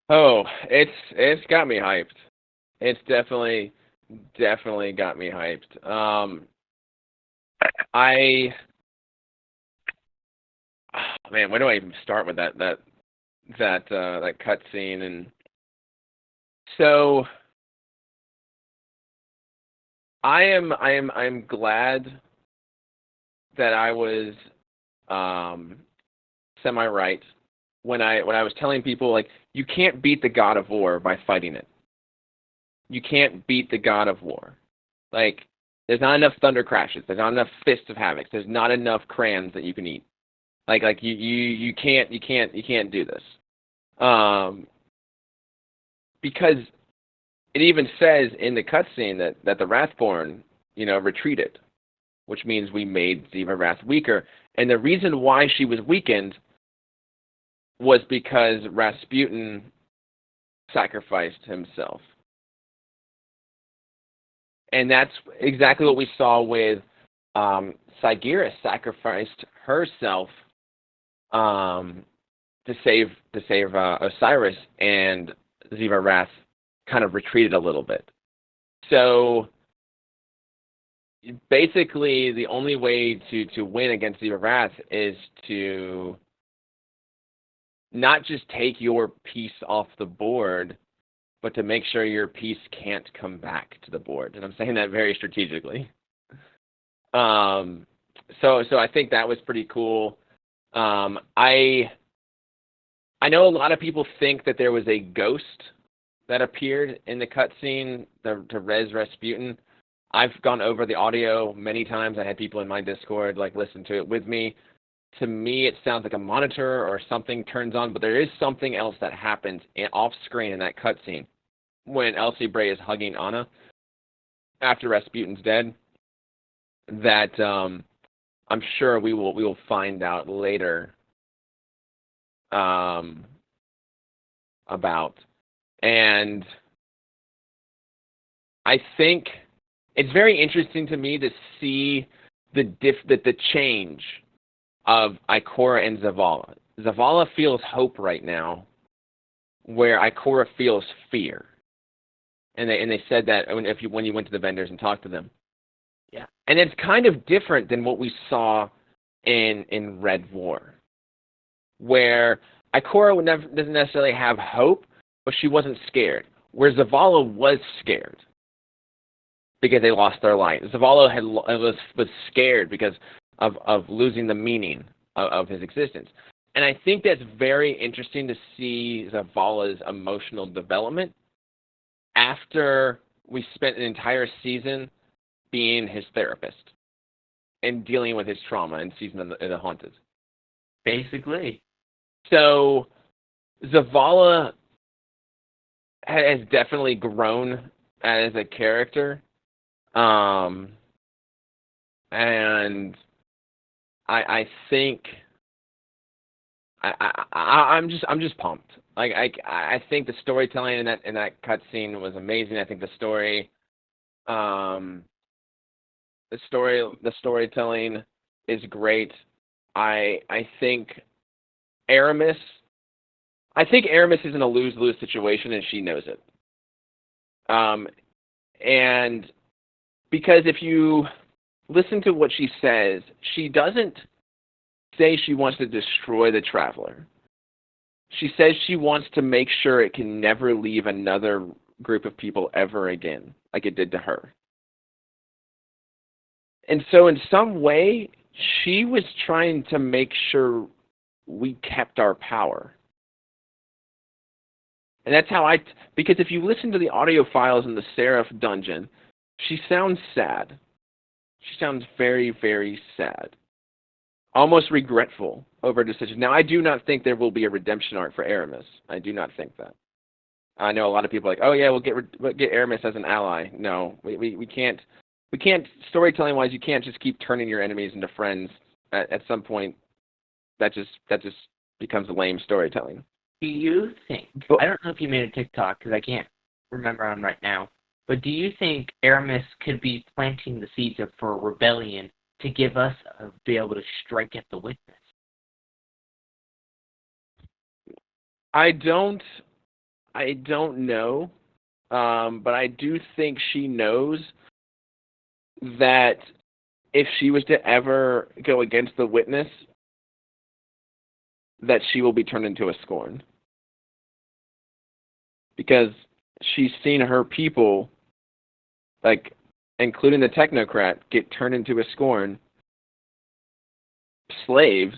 Oh, it's got me hyped. It's definitely got me hyped. Man, where do I even start with that cutscene? And so I'm glad that I was semi right when I was telling people, like, you can't beat the god of war by fighting it. You can't beat the god of war. Like, there's not enough thunder crashes. There's not enough fists of havoc. There's not enough crayons that you can eat. Like you can't do this. Because it even says in the cutscene that the Wrathborn, retreated, which means we made Ziva Wrath weaker. And the reason why she was weakened was because Rasputin sacrificed himself. And that's exactly what we saw with Sagiris sacrificed herself to save Osiris, and Ziva Wrath kind of retreated a little bit. So basically, the only way to win against Ziva Wrath is to not just take your piece off the board, but to make sure your piece can't come back to the board. And I'm saying that very strategically. So I think that was pretty cool. I know a lot of people think that there was a ghost that appeared in the cutscene to res Rasputin. I've gone over the audio many times. I had people in my Discord listen to it with me. To me, it sounds like a monitor or something turns on, but there is something else that happens off screen in that cutscene when Elsie Bray is hugging Anna after Rasputin's dead. That I'm sure we will find out later about. And I think it's very interesting to me to see the change of Ikora and Zavala. Zavala feels hope right now, where Ikora feels fear. And they said that when you went to the vendors and talked to them. Yeah. And it's kind of different than what we saw in Red War, where Ikora doesn't necessarily have hope, but she wasn't scared. Where Zavala was scared because they lost their light. Zavala was scared because of losing the meaning of his existence. And I think that's very interesting to see Zavala's emotional development after we spent an entire season being his therapist and dealing with his trauma in Season of the Haunted. Basically. So Zavala has definitely grown as a character. And I think I'm just pumped. I think the storytelling in that cutscene was amazing. I think the storytelling is great. I think Aramis is in a lose-lose situation, and she knows it. And because if you listen to what she says, she doesn't say she wants to destroy the Traveler. She says she wants to make sure it can never leave another group of people ever again, like it did to her. And so in some way, she was trying to make sure we kept our power. And that's how because if you listen to the audio files in the Seraph dungeon, she sounds sad. She sounds very, very sad. Almost regretful over decisions. Now, I do not think there will be a redemption arc for Aramis. I do not think that. I know a lot of people are like, oh yeah, we'll get Aramis as an ally. No, we can't. We can't, storytelling-wise, you can't just keep turning your enemies into friends. At some point, that just becomes lame storytelling. Do you think, I don't know if you made a TikTok, because I can't remember on right now, but do you think Aramis could be planting the seeds for a rebellion to give us be able to strike at the witness? I don't know, but I do think she knows that if she was to ever go against the witness, that she will be turned into a scorn. Because she's seen her people, including the technocrat, get turned into a scorn. Slaves,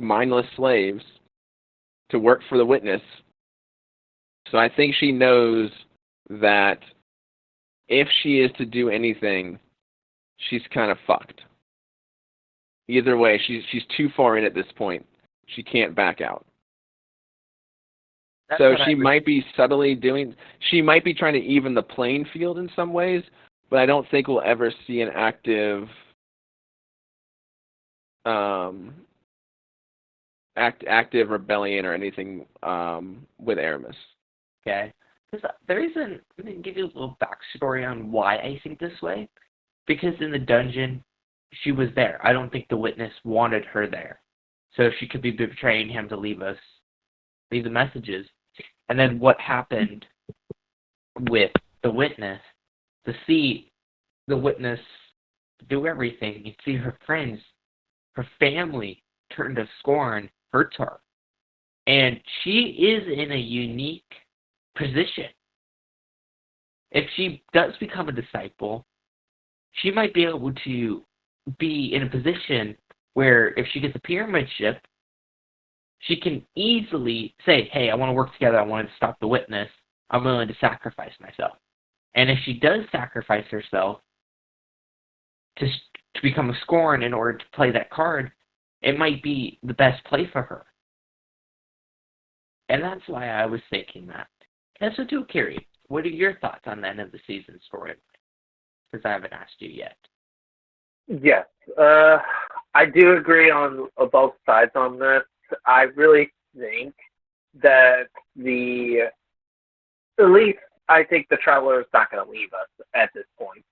mindless slaves, to work for the Witness. So I think she knows that if she is to do anything, she's kind of fucked. Either way, she's too far in at this point. She can't back out. That's So what she might be she might be trying to even the playing field in some ways, but I don't think we'll ever see an active active rebellion or anything with Aramis. Okay. Because I'm going to give you a little backstory on why I think this way. Because in the dungeon, she was there. I don't think the Witness wanted her there. So she could be betraying him to leave the messages. And then what happened with the Witness, to see the Witness do everything, you see her friends, her family turn to scorn, hurts her. And she is in a unique position. If she does become a disciple, she might be able to be in a position where if she gets a pyramid ship, she can easily say, hey, I want to work together, I want to stop the Witness, I'm willing to sacrifice myself. And if she does sacrifice herself to become a Scorn in order to play that card, it might be the best play for her. And that's why I was thinking that. And so too, Carrie, what are your thoughts on the end of the season story? Because I haven't asked you yet. Yes, I do agree on both sides on this. I really think that at least I think the Traveler is not going to leave us at this point.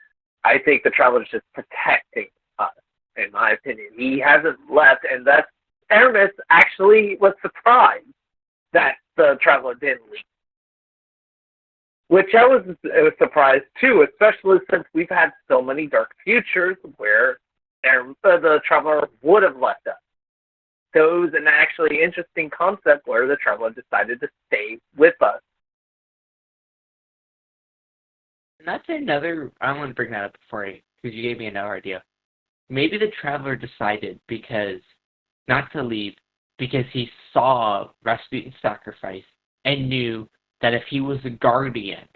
I think the Traveler is just protecting us, in my opinion. He hasn't left, and that's Aramis actually was surprised that the Traveler didn't leave. Which I was surprised too, especially since we've had so many dark futures where the Traveler would have left us. So it was an actually interesting concept where the Traveler decided to stay with us. And that's another, I want to bring that up before because you gave me another idea. Maybe the Traveler decided not to leave because he saw Rasputin's sacrifice and knew that if he was a guardian,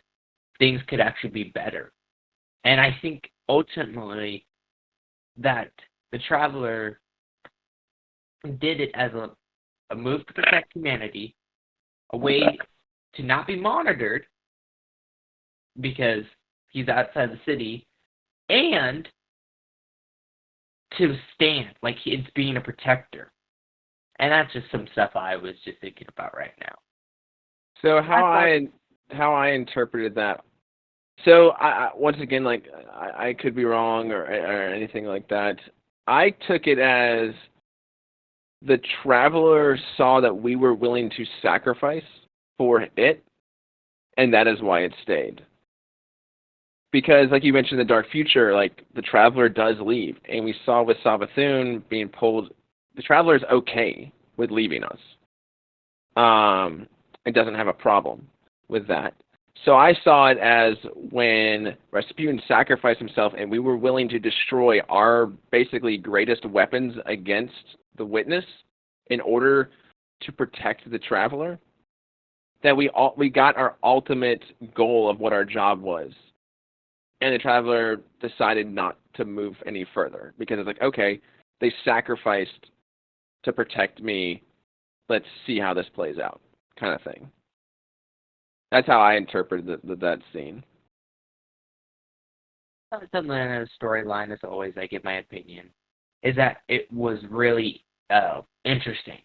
things could actually be better. And I think ultimately that the Traveler did it as a move to protect humanity, a way to not be monitored because he's outside the city, and to stand like it's being a protector. And that's just some stuff I was just thinking about right now. So how I interpreted that. So I once again, like I could be wrong or anything like that. I took it as the Traveler saw that we were willing to sacrifice for it, and that is why it stayed. Because, like you mentioned, the Dark Future, like the Traveler does leave, and we saw with Savathun being pulled. The Traveler is okay with leaving us. It doesn't have a problem with that. So I saw it as when Rasputin sacrificed himself and we were willing to destroy our basically greatest weapons against the Witness in order to protect the Traveler, that we got our ultimate goal of what our job was. And the Traveler decided not to move any further because it's like, okay, they sacrificed to protect me. Let's see how this plays out, kind of thing. That's how I interpreted that scene. Something in the storyline, as always, I give my opinion, is that it was really interesting.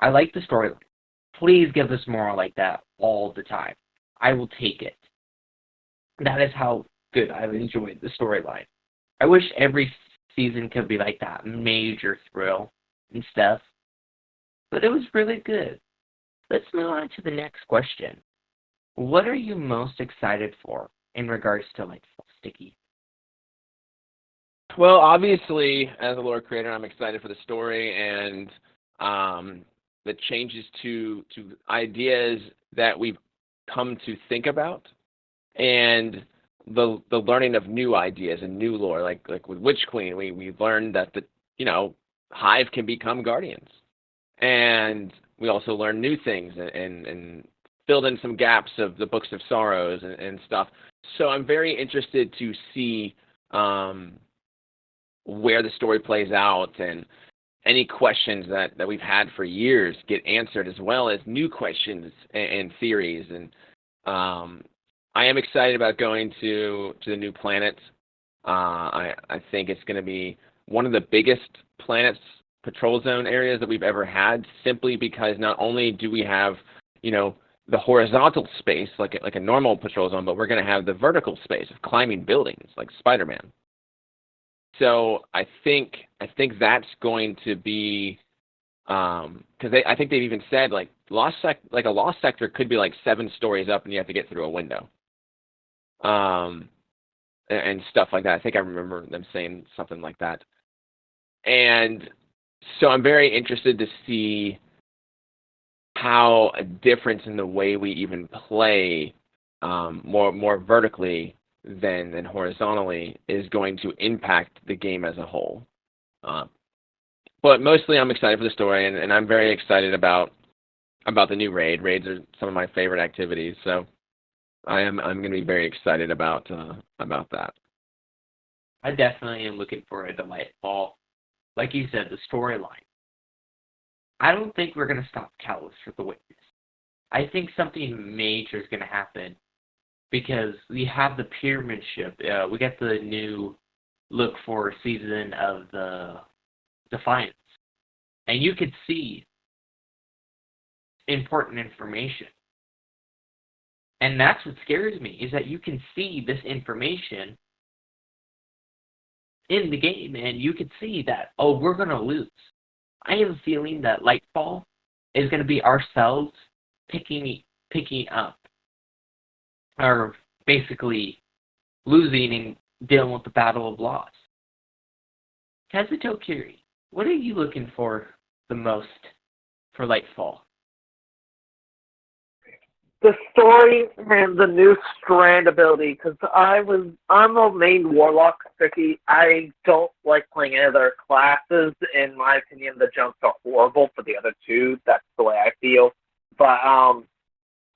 I like the storyline. Please give us more like that all the time. I will take it. That is how good I've enjoyed the storyline. I wish every season could be like that, major thrill and stuff. But it was really good. Let's move on to the next question. What are you most excited for in regards to like Sticky? Well, obviously, as a lore creator, I'm excited for the story and the changes to ideas that we've come to think about, and the learning of new ideas and new lore. Like with Witch Queen, we learned that the Hive can become guardians, and we also learned new things and filled in some gaps of the Books of Sorrows and stuff. So I'm very interested to see where the story plays out, and any questions that we've had for years get answered, as well as new questions and theories. And I am excited about going to the new planet. I think it's going to be one of the biggest planets patrol zone areas that we've ever had, simply because not only do we have, the horizontal space like a normal patrol zone, but we're going to have the vertical space of climbing buildings like Spider-Man. So I think that's going to be, because I think they've even said a lost sector could be 7 stories up and you have to get through a window, and stuff like that. I think I remember them saying something like that. And so I'm very interested to see how a difference in the way we even play more vertically than horizontally is going to impact the game as a whole. But mostly I'm excited for the story, and I'm very excited about the new raid. Raids are some of my favorite activities, so I'm going to be very excited about that. I definitely am looking forward to Lightfall. Like you said, the storyline. I don't think we're going to stop Callus for the Witness. I think something major is going to happen, because we have the pyramid ship. We got the new look for season of the Defiance, and you could see important information. And that's what scares me, is that you can see this information in the game, and you can see that, we're going to lose. I have a feeling that Lightfall is going to be ourselves picking up, or basically losing and dealing with the battle of loss. Kazuto Kiri, what are you looking for the most for Lightfall? The story and the new strand ability, because I'm a main warlock, Sticky. I don't like playing any other classes. In my opinion, the jumps are horrible for the other two. That's the way I feel. But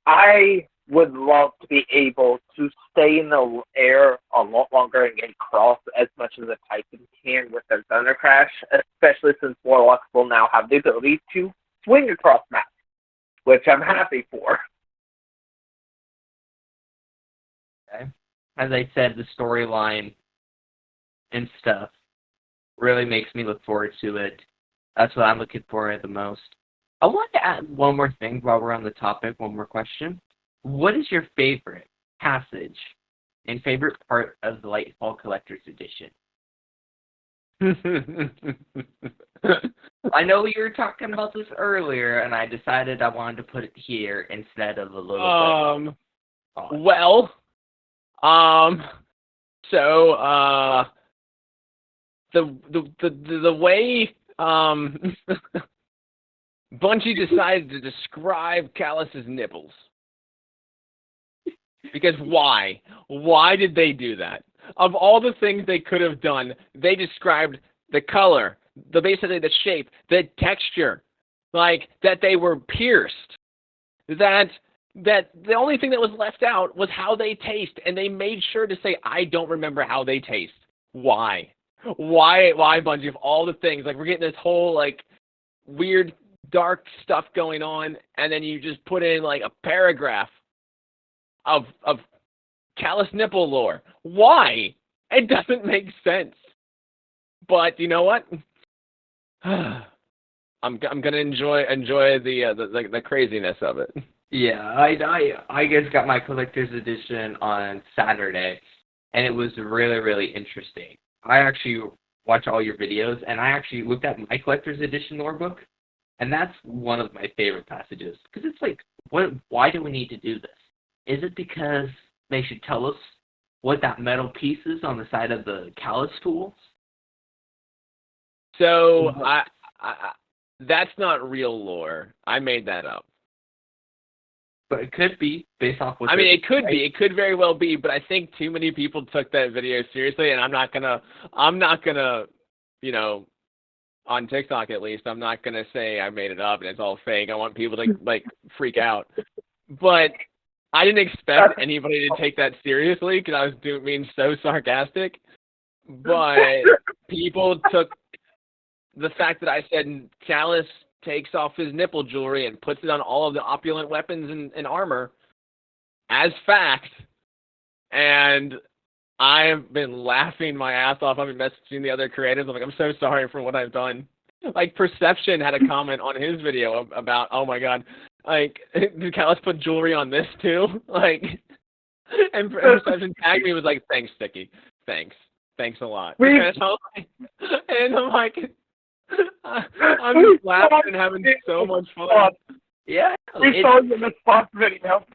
I would love to be able to stay in the air a lot longer and get cross as much as a Titan can with their Thunder Crash, especially since warlocks will now have the ability to swing across maps, which I'm happy for. Okay. As I said, the storyline and stuff really makes me look forward to it. That's what I'm looking for the most. I want to add one more thing while we're on the topic, one more question. What is your favorite passage and favorite part of the Lightfall Collector's Edition? I know we were talking about this earlier, and I decided I wanted to put it here instead of a little bit. So the way Bungie decided to describe Callus's nipples. Because why? Why did they do that? Of all the things they could have done, they described the color, basically the shape, the texture, that they were pierced. That the only thing that was left out was how they taste, and they made sure to say, I don't remember how they taste. Why? Why, Bungie, of all the things? We're getting this whole, weird, dark stuff going on, and then you just put in, a paragraph of Callus nipple lore. Why? It doesn't make sense. But you know what? I'm gonna enjoy the craziness of it. Yeah, I just got my collector's edition on Saturday, and it was really, really interesting. I actually watch all your videos, and I actually looked at my collector's edition lore book, and that's one of my favorite passages, because it's why do we need to do this? Is it because they should tell us what that metal piece is on the side of the Callus tools? So, that's not real lore. I made that up. But it could be based off what. I mean, it could be. It could very well be. But I think too many people took that video seriously, and I'm not gonna, on TikTok at least. I'm not gonna say I made it up and it's all fake. I want people to like freak out. But I didn't expect anybody to take that seriously because I was being so sarcastic. But people took the fact that I said Chalice takes off his nipple jewelry and puts it on all of the opulent weapons and armor as fact. And I've been laughing my ass off. I've been messaging the other creators. I'm like, I'm so sorry for what I've done. Like, Perception had a comment on his video about, oh my god, like, did Callus put jewelry on this too? Like, and Perception tagged me, was like, thanks, Sticky. Thanks a lot. And I'm like, I'm just laughing and having so much fun. Yeah. We saw you in the response video.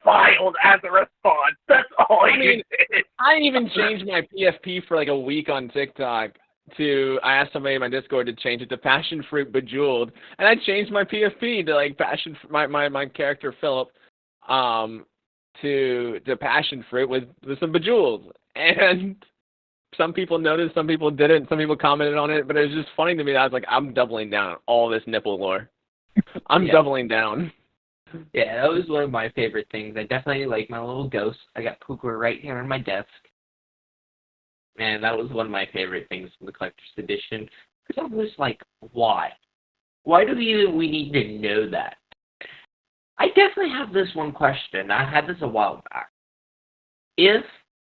Filed as a response. That's all I mean, did. I even changed my PFP for like a week on TikTok I asked somebody in my Discord to change it to Passion Fruit Bejeweled, and I changed my PFP to like my character Philip, to Passion Fruit with some Bejeweled, and some people noticed, some people didn't, some people commented on it, but it was just funny to me that I was like, I'm doubling down on all this nipple lore. I'm doubling down. Yeah, that was one of my favorite things. I definitely like my little ghost. I got Puka right here on my desk. And that was one of my favorite things from the Collector's Edition. Because I was like, why? Why do we need to know that? I definitely have this one question. I had this a while back. If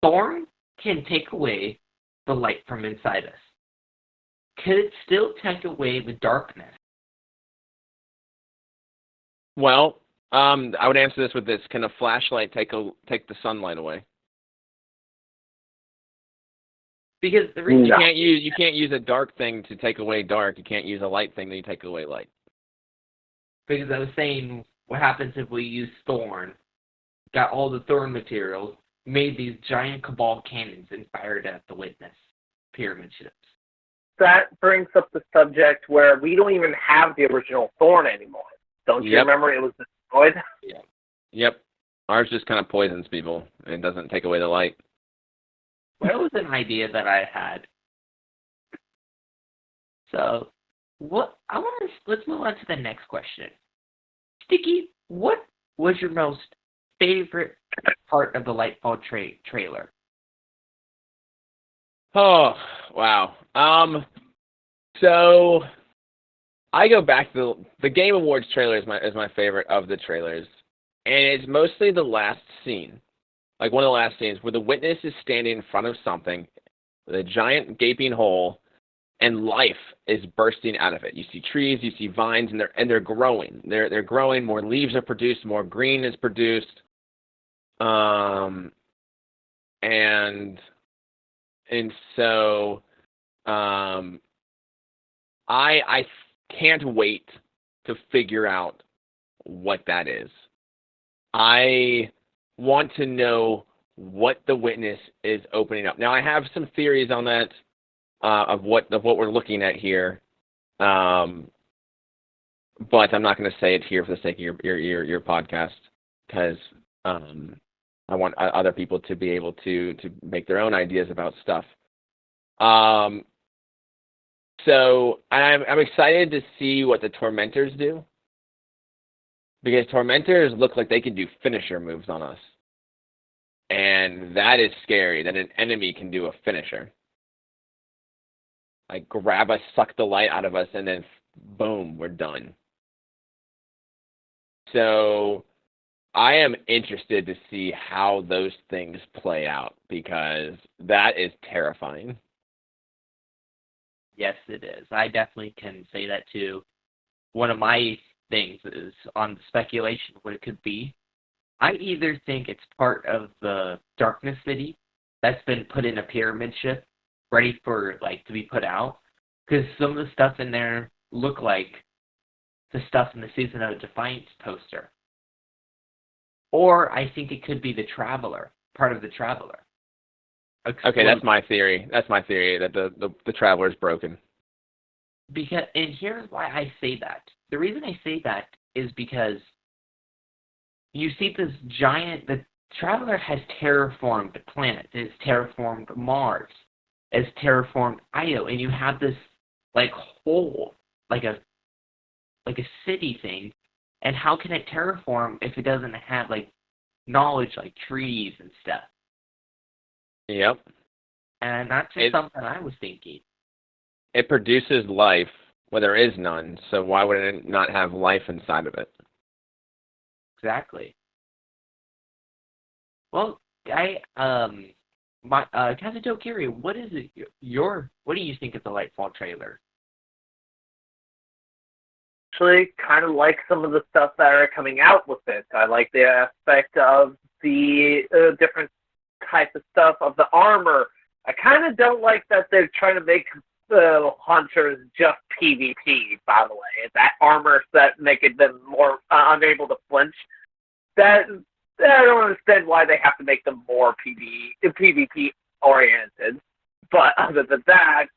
Thorn can take away the light from inside us, could it still take away the darkness? Well, I would answer this with this. Can a flashlight take the sunlight away? Because the reason you can't use a dark thing to take away dark. You can't use a light thing to take away light. Because I was saying, what happens if we use Thorn, got all the Thorn materials, made these giant Cabal cannons and fired at the Witness pyramid ships? That brings up the subject where we don't even have the original Thorn anymore. Don't you remember it was destroyed? Yeah. Yep. Ours just kind of poisons people. It doesn't take away the light. Well, that was an idea that I had. So, let's move on to the next question. Sticky, what was your most favorite part of the Lightfall trailer? Oh, wow. So I go back to the Game Awards trailer is my favorite of the trailers, and it's mostly the last scene, like one of the last scenes where the Witness is standing in front of something with a giant gaping hole, and life is bursting out of it. You see trees, you see vines, and they're growing. They're growing. More leaves are produced. More green is produced. And so I can't wait to figure out what that is. I want to know what the Witness is opening up. Now, I have some theories on that, of what we're looking at here, but I'm not going to say it here for the sake of your podcast, because I want other people to be able to make their own ideas about stuff. So I'm excited to see what the Tormentors do, because Tormentors look like they can do finisher moves on us, and that is scary. That an enemy can do a finisher, like grab us, suck the light out of us, and then boom, we're done. So I am interested to see how those things play out, because that is terrifying. Yes, it is. I definitely can say that too. One of my things is on the speculation of what it could be. I either think it's part of the Darkness City that's been put in a pyramid ship, ready for to be put out, because some of the stuff in there look like the stuff in the Season of Defiance poster. Or I think it could be the Traveler, part of the Traveler. Okay, that's my theory. That's my theory, that the Traveler is broken. And here's why I say that. The reason I say that is because you see this the Traveler has terraformed the planet, it's terraformed Mars, it's terraformed Io, and you have this like whole, like a city thing, and how can it terraform if it doesn't have like knowledge like trees and stuff? Yep. And that's just something I was thinking. It produces life where there is none, so why would it not have life inside of it? Exactly. Well, Captain Tokiri, what do you think of the Lightfall trailer? Actually, kind of like some of the stuff that are coming out with it. I like the aspect of the different type of stuff of the armor. I kind of don't like that they're trying to make the hunters just PvP, by the way. That armor set making them more unable to flinch. That I don't understand why they have to make them more PvP oriented. But other than that,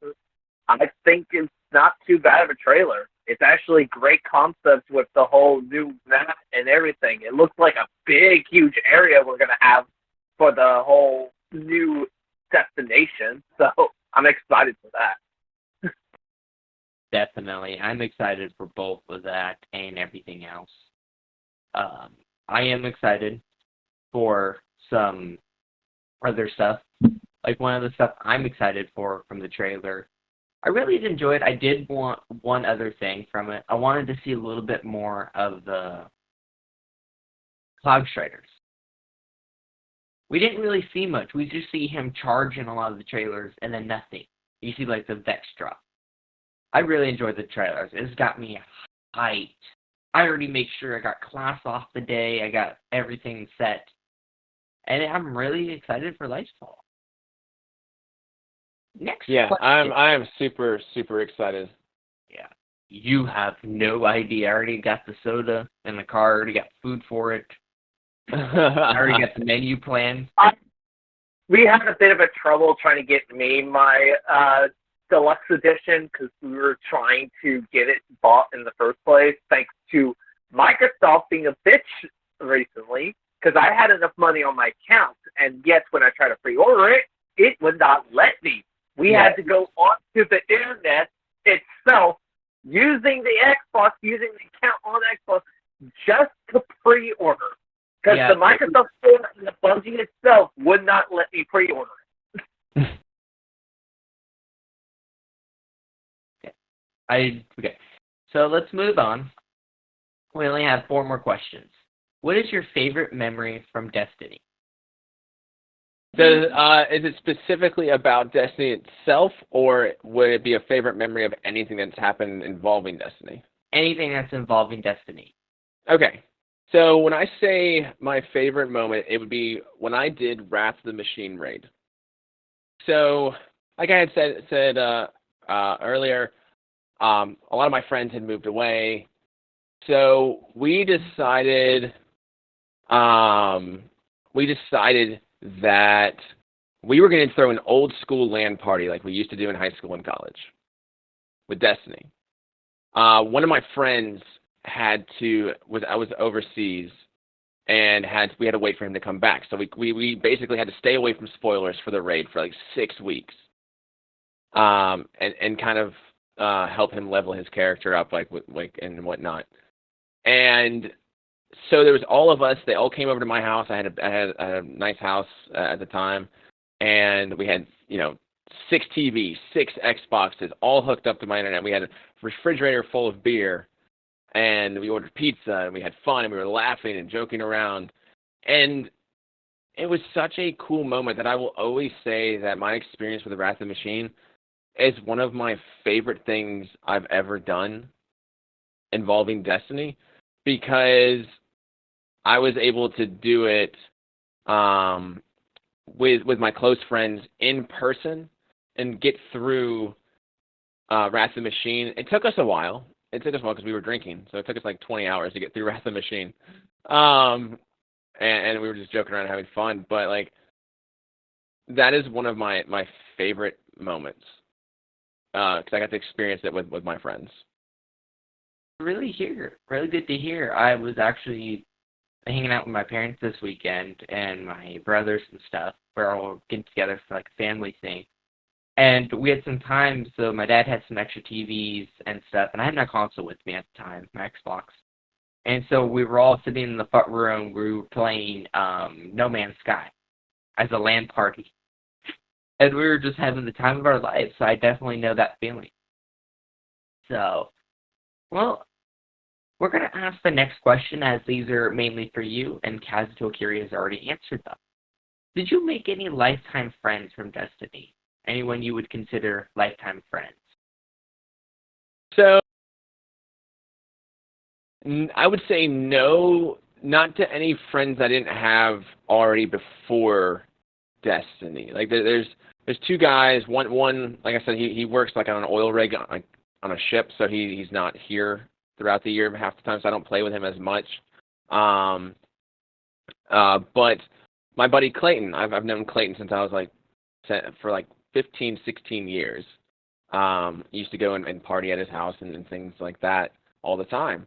I think it's not too bad of a trailer. It's actually great concept with the whole new map and everything. It looks like a big, huge area we're going to have for the whole new destination. So I'm excited for that. Definitely. I'm excited for both of that and everything else. I am excited for some other stuff. Like one of the stuff I'm excited for from the trailer. I really did enjoy it. I did want one other thing from it. I wanted to see a little bit more of the Cloud Striders. We didn't really see much. We just see him charge in a lot of the trailers and then nothing. You see like the Vex drop. I really enjoyed the trailers. It's got me hyped. I already made sure I got class off the day. I got everything set. And I'm really excited for Lightfall. Next question. I am super, super excited. Yeah. You have no idea. I already got the soda in the car. I already got food for it. I already got the menu plan. We had a bit of a trouble trying to get me my deluxe edition because we were trying to get it bought in the first place, thanks to Microsoft being a bitch recently, because I had enough money on my account, and yet when I tried to pre-order it, it would not let me. We had to go onto the internet itself, using the Xbox, using the account on Xbox, just to pre-order. Because the Microsoft Store and the Bungie itself would not let me pre-order it. Okay. So let's move on. We only have 4 more questions. What is your favorite memory from Destiny? Is it specifically about Destiny itself, or would it be a favorite memory of anything that's happened involving Destiny? Anything that's involving Destiny. Okay. So when I say my favorite moment, it would be when I did Wrath of the Machine raid. So, like I had said earlier, a lot of my friends had moved away. So we decided that we were going to throw an old school LAN party like we used to do in high school and college with Destiny. One of my friends I was overseas and we had to wait for him to come back. So we basically had to stay away from spoilers for the raid for like 6 weeks. And kind of help him level his character up and whatnot. And so there was all of us. They all came over to my house. I had a nice house at the time, and we had 6 TVs, 6 Xboxes, all hooked up to my internet. We had a refrigerator full of beer, and we ordered pizza, and we had fun, and we were laughing and joking around, and it was such a cool moment that I will always say that my experience with the Wrath of the Machine is one of my favorite things I've ever done involving Destiny, because I was able to do it with my close friends in person and get through Wrath of the Machine. It took us a while. Because we were drinking, so it took us like 20 hours to get through Wrath of the Machine. And we were just joking around having fun. But like, that is one of my favorite moments because I got to experience it with my friends. Really good to hear. I was actually hanging out with my parents this weekend and my brothers and stuff. We're all getting together for like a family thing. And we had some time, so my dad had some extra TVs and stuff, and I had my console with me at the time, my Xbox. And so we were all sitting in the front room, we were playing No Man's Sky as a LAN party. And we were just having the time of our lives, so I definitely know that feeling. So, well, we're going to ask the next question, as these are mainly for you, and Kazutokiri has already answered them. Did you make any lifetime friends from Destiny? Anyone you would consider lifetime friends? So, I would say no, not to any friends I didn't have already before Destiny. Like, there's two guys. One, like I said, he works like on an oil rig, like on a ship, so he's not here throughout the year half the time, so I don't play with him as much. But my buddy Clayton, I've known Clayton since I was for 15, 16 years. Used to go and party at his house and things like that all the time.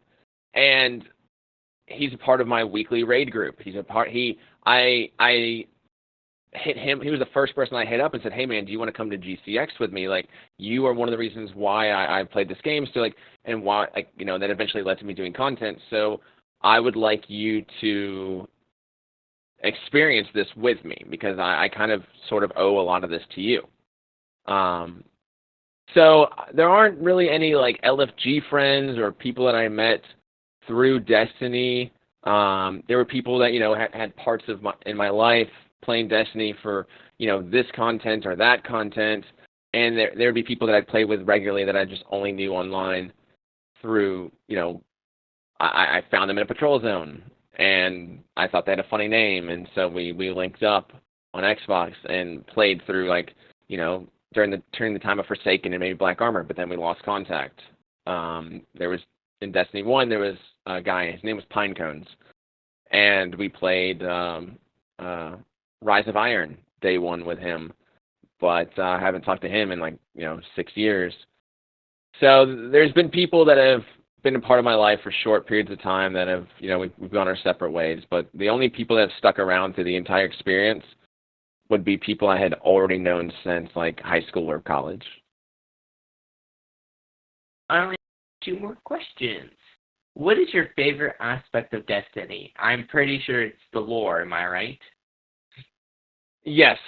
And he's a part of my weekly raid group. I hit him. He was the first person I hit up and said, "Hey man, do you want to come to GCX with me? Like, you are one of the reasons why I played this game. So and why, that eventually led to me doing content. So I would like you to experience this with me, because I kind of sort of owe a lot of this to you." So there aren't really any LFG friends or people that I met through Destiny. There were people that had parts of in my life playing Destiny for this content or that content, and there would be people that I'd play with regularly that I just only knew online through I found them in a patrol zone and I thought they had a funny name, and so we linked up on Xbox and played through during the time of Forsaken and maybe Black Armor, but then we lost contact. There was in Destiny 1 there was a guy, his name was Pinecones, and we played Rise of Iron day one with him, but I haven't talked to him in 6 years. So there's been people that have been a part of my life for short periods of time that have, we've gone our separate ways, but the only people that have stuck around through the entire experience would be people I had already known since high school or college. I only have 2 more questions. What is your favorite aspect of Destiny? I'm pretty sure it's the lore, am I right? Yes.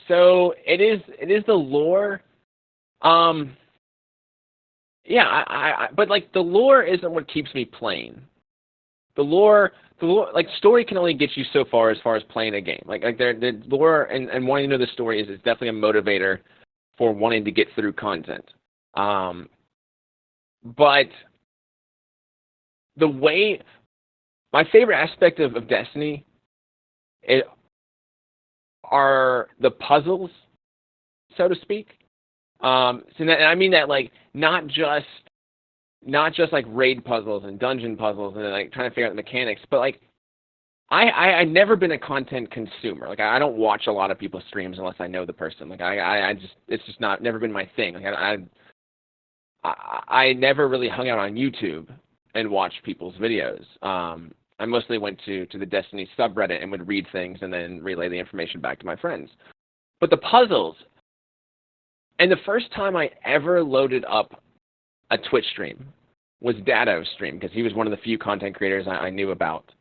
So it is the lore. Yeah, but the lore isn't what keeps me playing. The lore, story can only get you so far as playing a game. The lore and wanting to know the story is definitely a motivator for wanting to get through content. But my favorite aspect of Destiny are the puzzles, so to speak. And I mean that not just raid puzzles and dungeon puzzles and trying to figure out the mechanics, but I've never been a content consumer. I don't watch a lot of people's streams unless I know the person. It's just never been my thing. I never really hung out on YouTube and watched people's videos. I mostly went to the Destiny subreddit and would read things and then relay the information back to my friends. But the puzzles, and the first time I ever loaded up a Twitch stream was Dado's stream, because he was one of the few content creators I knew about.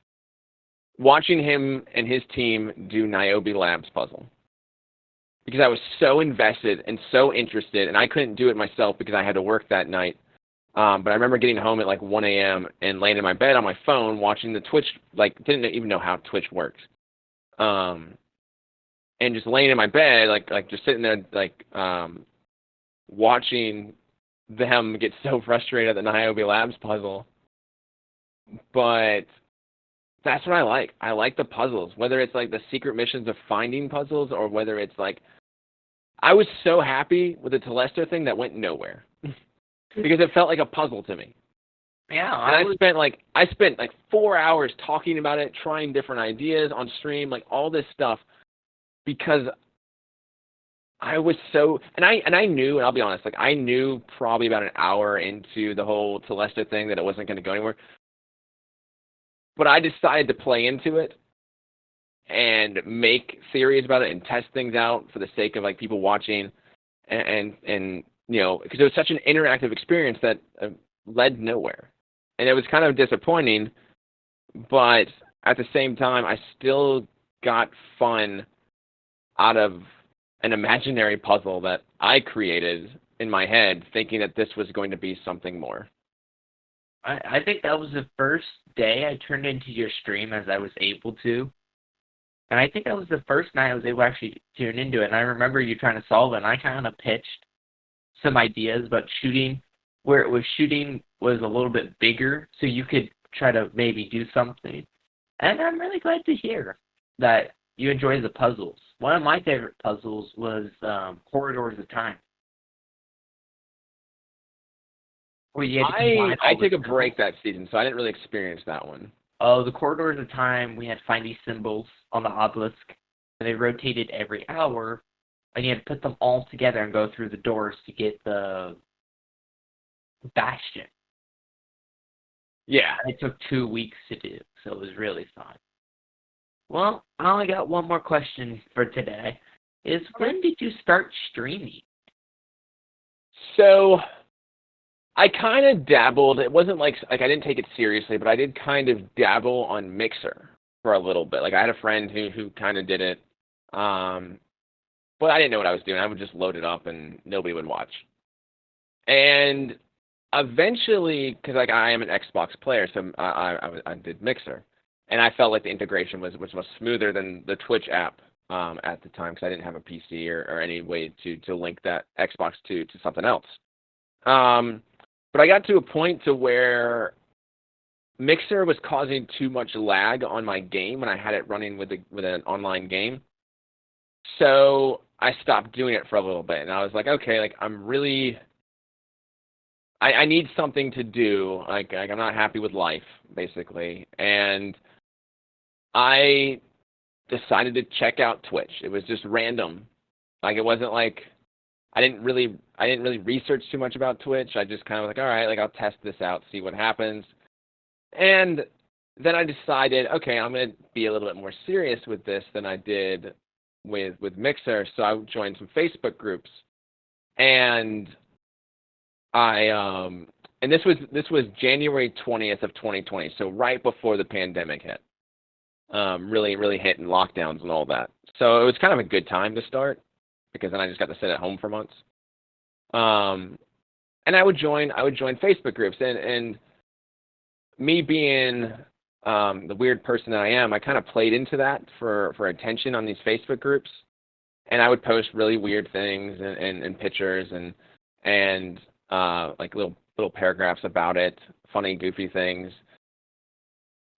Watching him and his team do Niobe Labs puzzle, because I was so invested and so interested, and I couldn't do it myself because I had to work that night. But I remember getting home at 1 a.m. and laying in my bed on my phone watching the Twitch, didn't even know how Twitch works. And just laying in my bed, just sitting there, watching them get so frustrated at the Niobe Labs puzzle. But that's what I like. I like the puzzles, whether it's the secret missions of finding puzzles or whether it's I was so happy with the Telestar thing that went nowhere. Because it felt like a puzzle to me. Yeah, and I spent 4 hours talking about it, trying different ideas on stream, all this stuff, because I was so, and I knew, and I'll be honest, I knew probably about an hour into the whole Telestar thing that it wasn't going to go anywhere. But I decided to play into it and make theories about it and test things out for the sake of people watching. and because it was such an interactive experience that led nowhere, and it was kind of disappointing. But at the same time, I still got fun out of an imaginary puzzle that I created in my head, thinking that this was going to be something more. I think that was the first day I turned into your stream as I was able to. And I think that was the first night I was able to actually tune into it. And I remember you trying to solve it, and I kind of pitched some ideas about shooting, where it was shooting was a little bit bigger, so you could try to maybe do something. And I'm really glad to hear that you enjoy the puzzles. One of my favorite puzzles was Corridors of Time. I took a break that season, so I didn't really experience that one. Oh, the Corridors of Time, we had to find these symbols on the obelisk, and they rotated every hour, and you had to put them all together and go through the doors to get the bastion. Yeah. And it took 2 weeks to do, so it was really fun. Well, I only got one more question for today. When did you start streaming? So I kind of dabbled. It wasn't like I didn't take it seriously, but I did kind of dabble on Mixer for a little bit. Like I had a friend who kind of did it, but I didn't know what I was doing. I would just load it up and nobody would watch. And eventually, because I am an Xbox player, so I did Mixer, and I felt like the integration was much smoother than the Twitch app at the time, because I didn't have a PC or any way to link that Xbox to something else. But I got to a point to where Mixer was causing too much lag on my game when I had it running with an online game. So I stopped doing it for a little bit, and I was like, okay, like I need something to do. Like I'm not happy with life, basically, and I decided to check out Twitch. It was just random. Like it wasn't like I didn't really research too much about Twitch. I just kind of was like, all right, like I'll test this out, see what happens. And then I decided, okay, I'm going to be a little bit more serious with this than I did with Mixer. So I joined some Facebook groups, and and this was January 20th of 2020, so right before the pandemic hit. Really hit in lockdowns and all that. So it was kind of a good time to start, because then I just got to sit at home for months. And I would join Facebook groups, and me being the weird person that I am, I kind of played into that for attention on these Facebook groups, and I would post really weird things and pictures and like little paragraphs about it, funny, goofy things.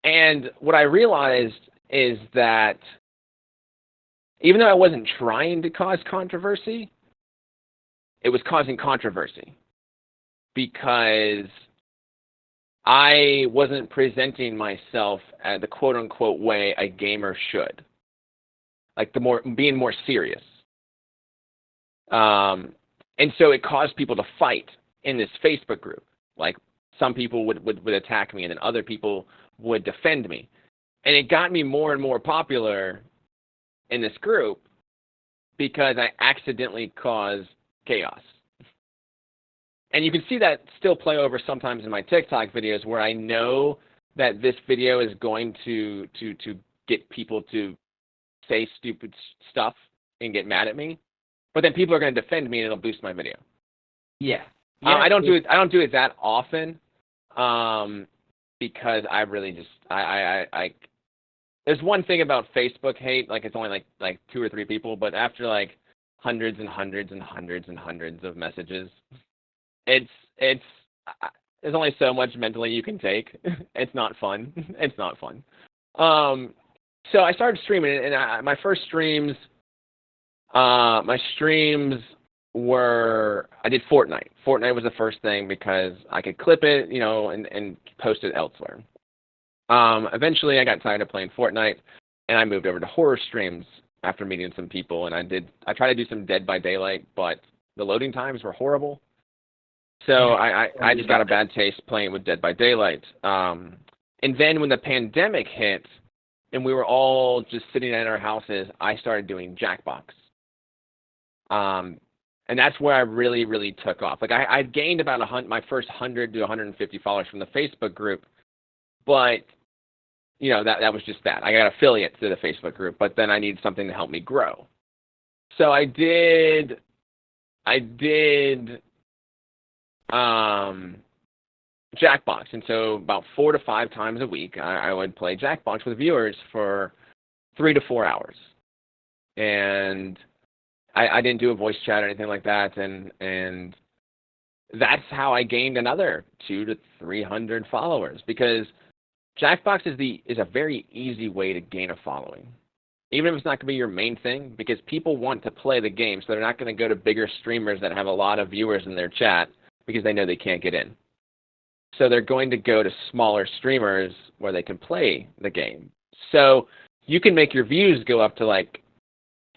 And what I realized is that even though I wasn't trying to cause controversy, it was causing controversy because I wasn't presenting myself the quote-unquote way a gamer should, like being more serious. And so it caused people to fight in this Facebook group. Like some people would attack me, and then other people would defend me. And it got me more and more popular in this group because I accidentally caused chaos. And you can see that still play over sometimes in my TikTok videos, where I know that this video is going to get people to say stupid stuff and get mad at me, but then people are going to defend me and it'll boost my video. Yeah. I don't do it that often, because I really just I there's one thing about Facebook hate, like it's only like 2 or 3 people, but after like hundreds and hundreds and hundreds and hundreds of messages, it's there's only so much mentally you can take. It's not fun. It's not fun. So I started streaming, and my first streams, were, I did Fortnite. Fortnite was the first thing because I could clip it, and post it elsewhere. Eventually I got tired of playing Fortnite, and I moved over to horror streams after meeting some people, and I tried to do some Dead by Daylight, but the loading times were horrible. So I just got a bad taste playing with Dead by Daylight. And then when the pandemic hit and we were all just sitting in our houses, I started doing Jackbox. And that's where I really, really took off. Like I gained about my first 100 to 150 followers from the Facebook group, but that was just that. I got affiliates to the Facebook group, but then I needed something to help me grow. So I did Jackbox, and so about 4 to 5 times a week, I would play Jackbox with viewers for 3 to 4 hours, and I didn't do a voice chat or anything like that, and that's how I gained another 200 to 300 followers, because Jackbox is a very easy way to gain a following, even if it's not going to be your main thing, because people want to play the game, so they're not going to go to bigger streamers that have a lot of viewers in their chat because they know they can't get in. So they're going to go to smaller streamers where they can play the game. So you can make your views go up to like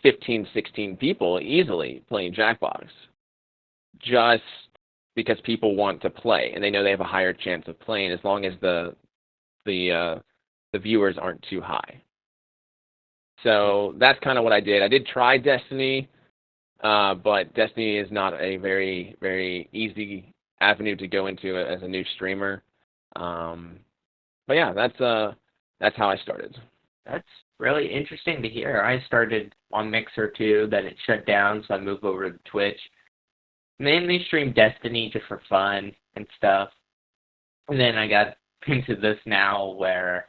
15, 16 people easily playing Jackbox, just because people want to play and they know they have a higher chance of playing as long as the viewers aren't too high. So that's kind of what I did. I did try Destiny, but Destiny is not a very, very easy avenue to go into as a new streamer. But yeah, that's how I started. That's really interesting to hear. I started on Mixer too, then it shut down, so I moved over to Twitch. Mainly stream Destiny just for fun and stuff. And then I got into this now where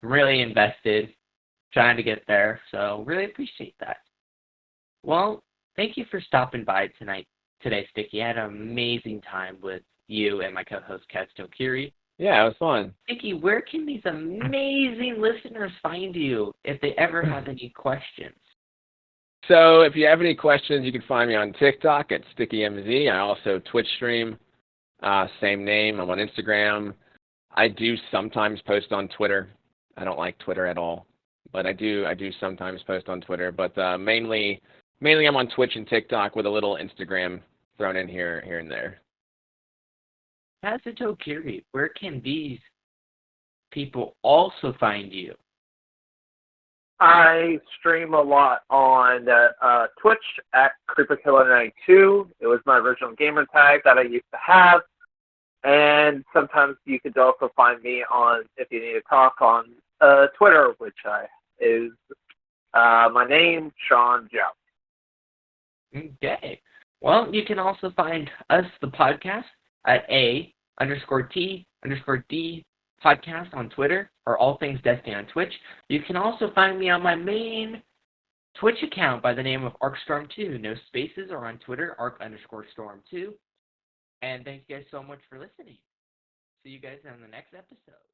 I'm really invested, trying to get there, so really appreciate that. Well, thank you for stopping by today, Sticky. I had an amazing time with you and my co-host, Kazutokiri. Yeah, it was fun. Sticky, where can these amazing listeners find you if they ever have any questions? So if you have any questions, you can find me on TikTok at StickyMz. I also Twitch stream, same name. I'm on Instagram. I do sometimes post on Twitter. I don't like Twitter at all, but I do sometimes post on Twitter. But mainly I'm on Twitch and TikTok with a little Instagram thrown in here and there. Kazutokiri, where can these people also find you? I stream a lot on Twitch at Creeperkiller92. It was my original gamer tag that I used to have. And sometimes you could also find me on, if you need to talk, on Twitter, which is my name, Sean Joe. Okay. Well, you can also find us, the podcast, at _T_D podcast on Twitter, or All Things Destiny on Twitch. You can also find me on my main Twitch account by the name of Arcstorm2. No spaces, or on Twitter, Arc_Storm2. And thank you guys so much for listening. See you guys on the next episode.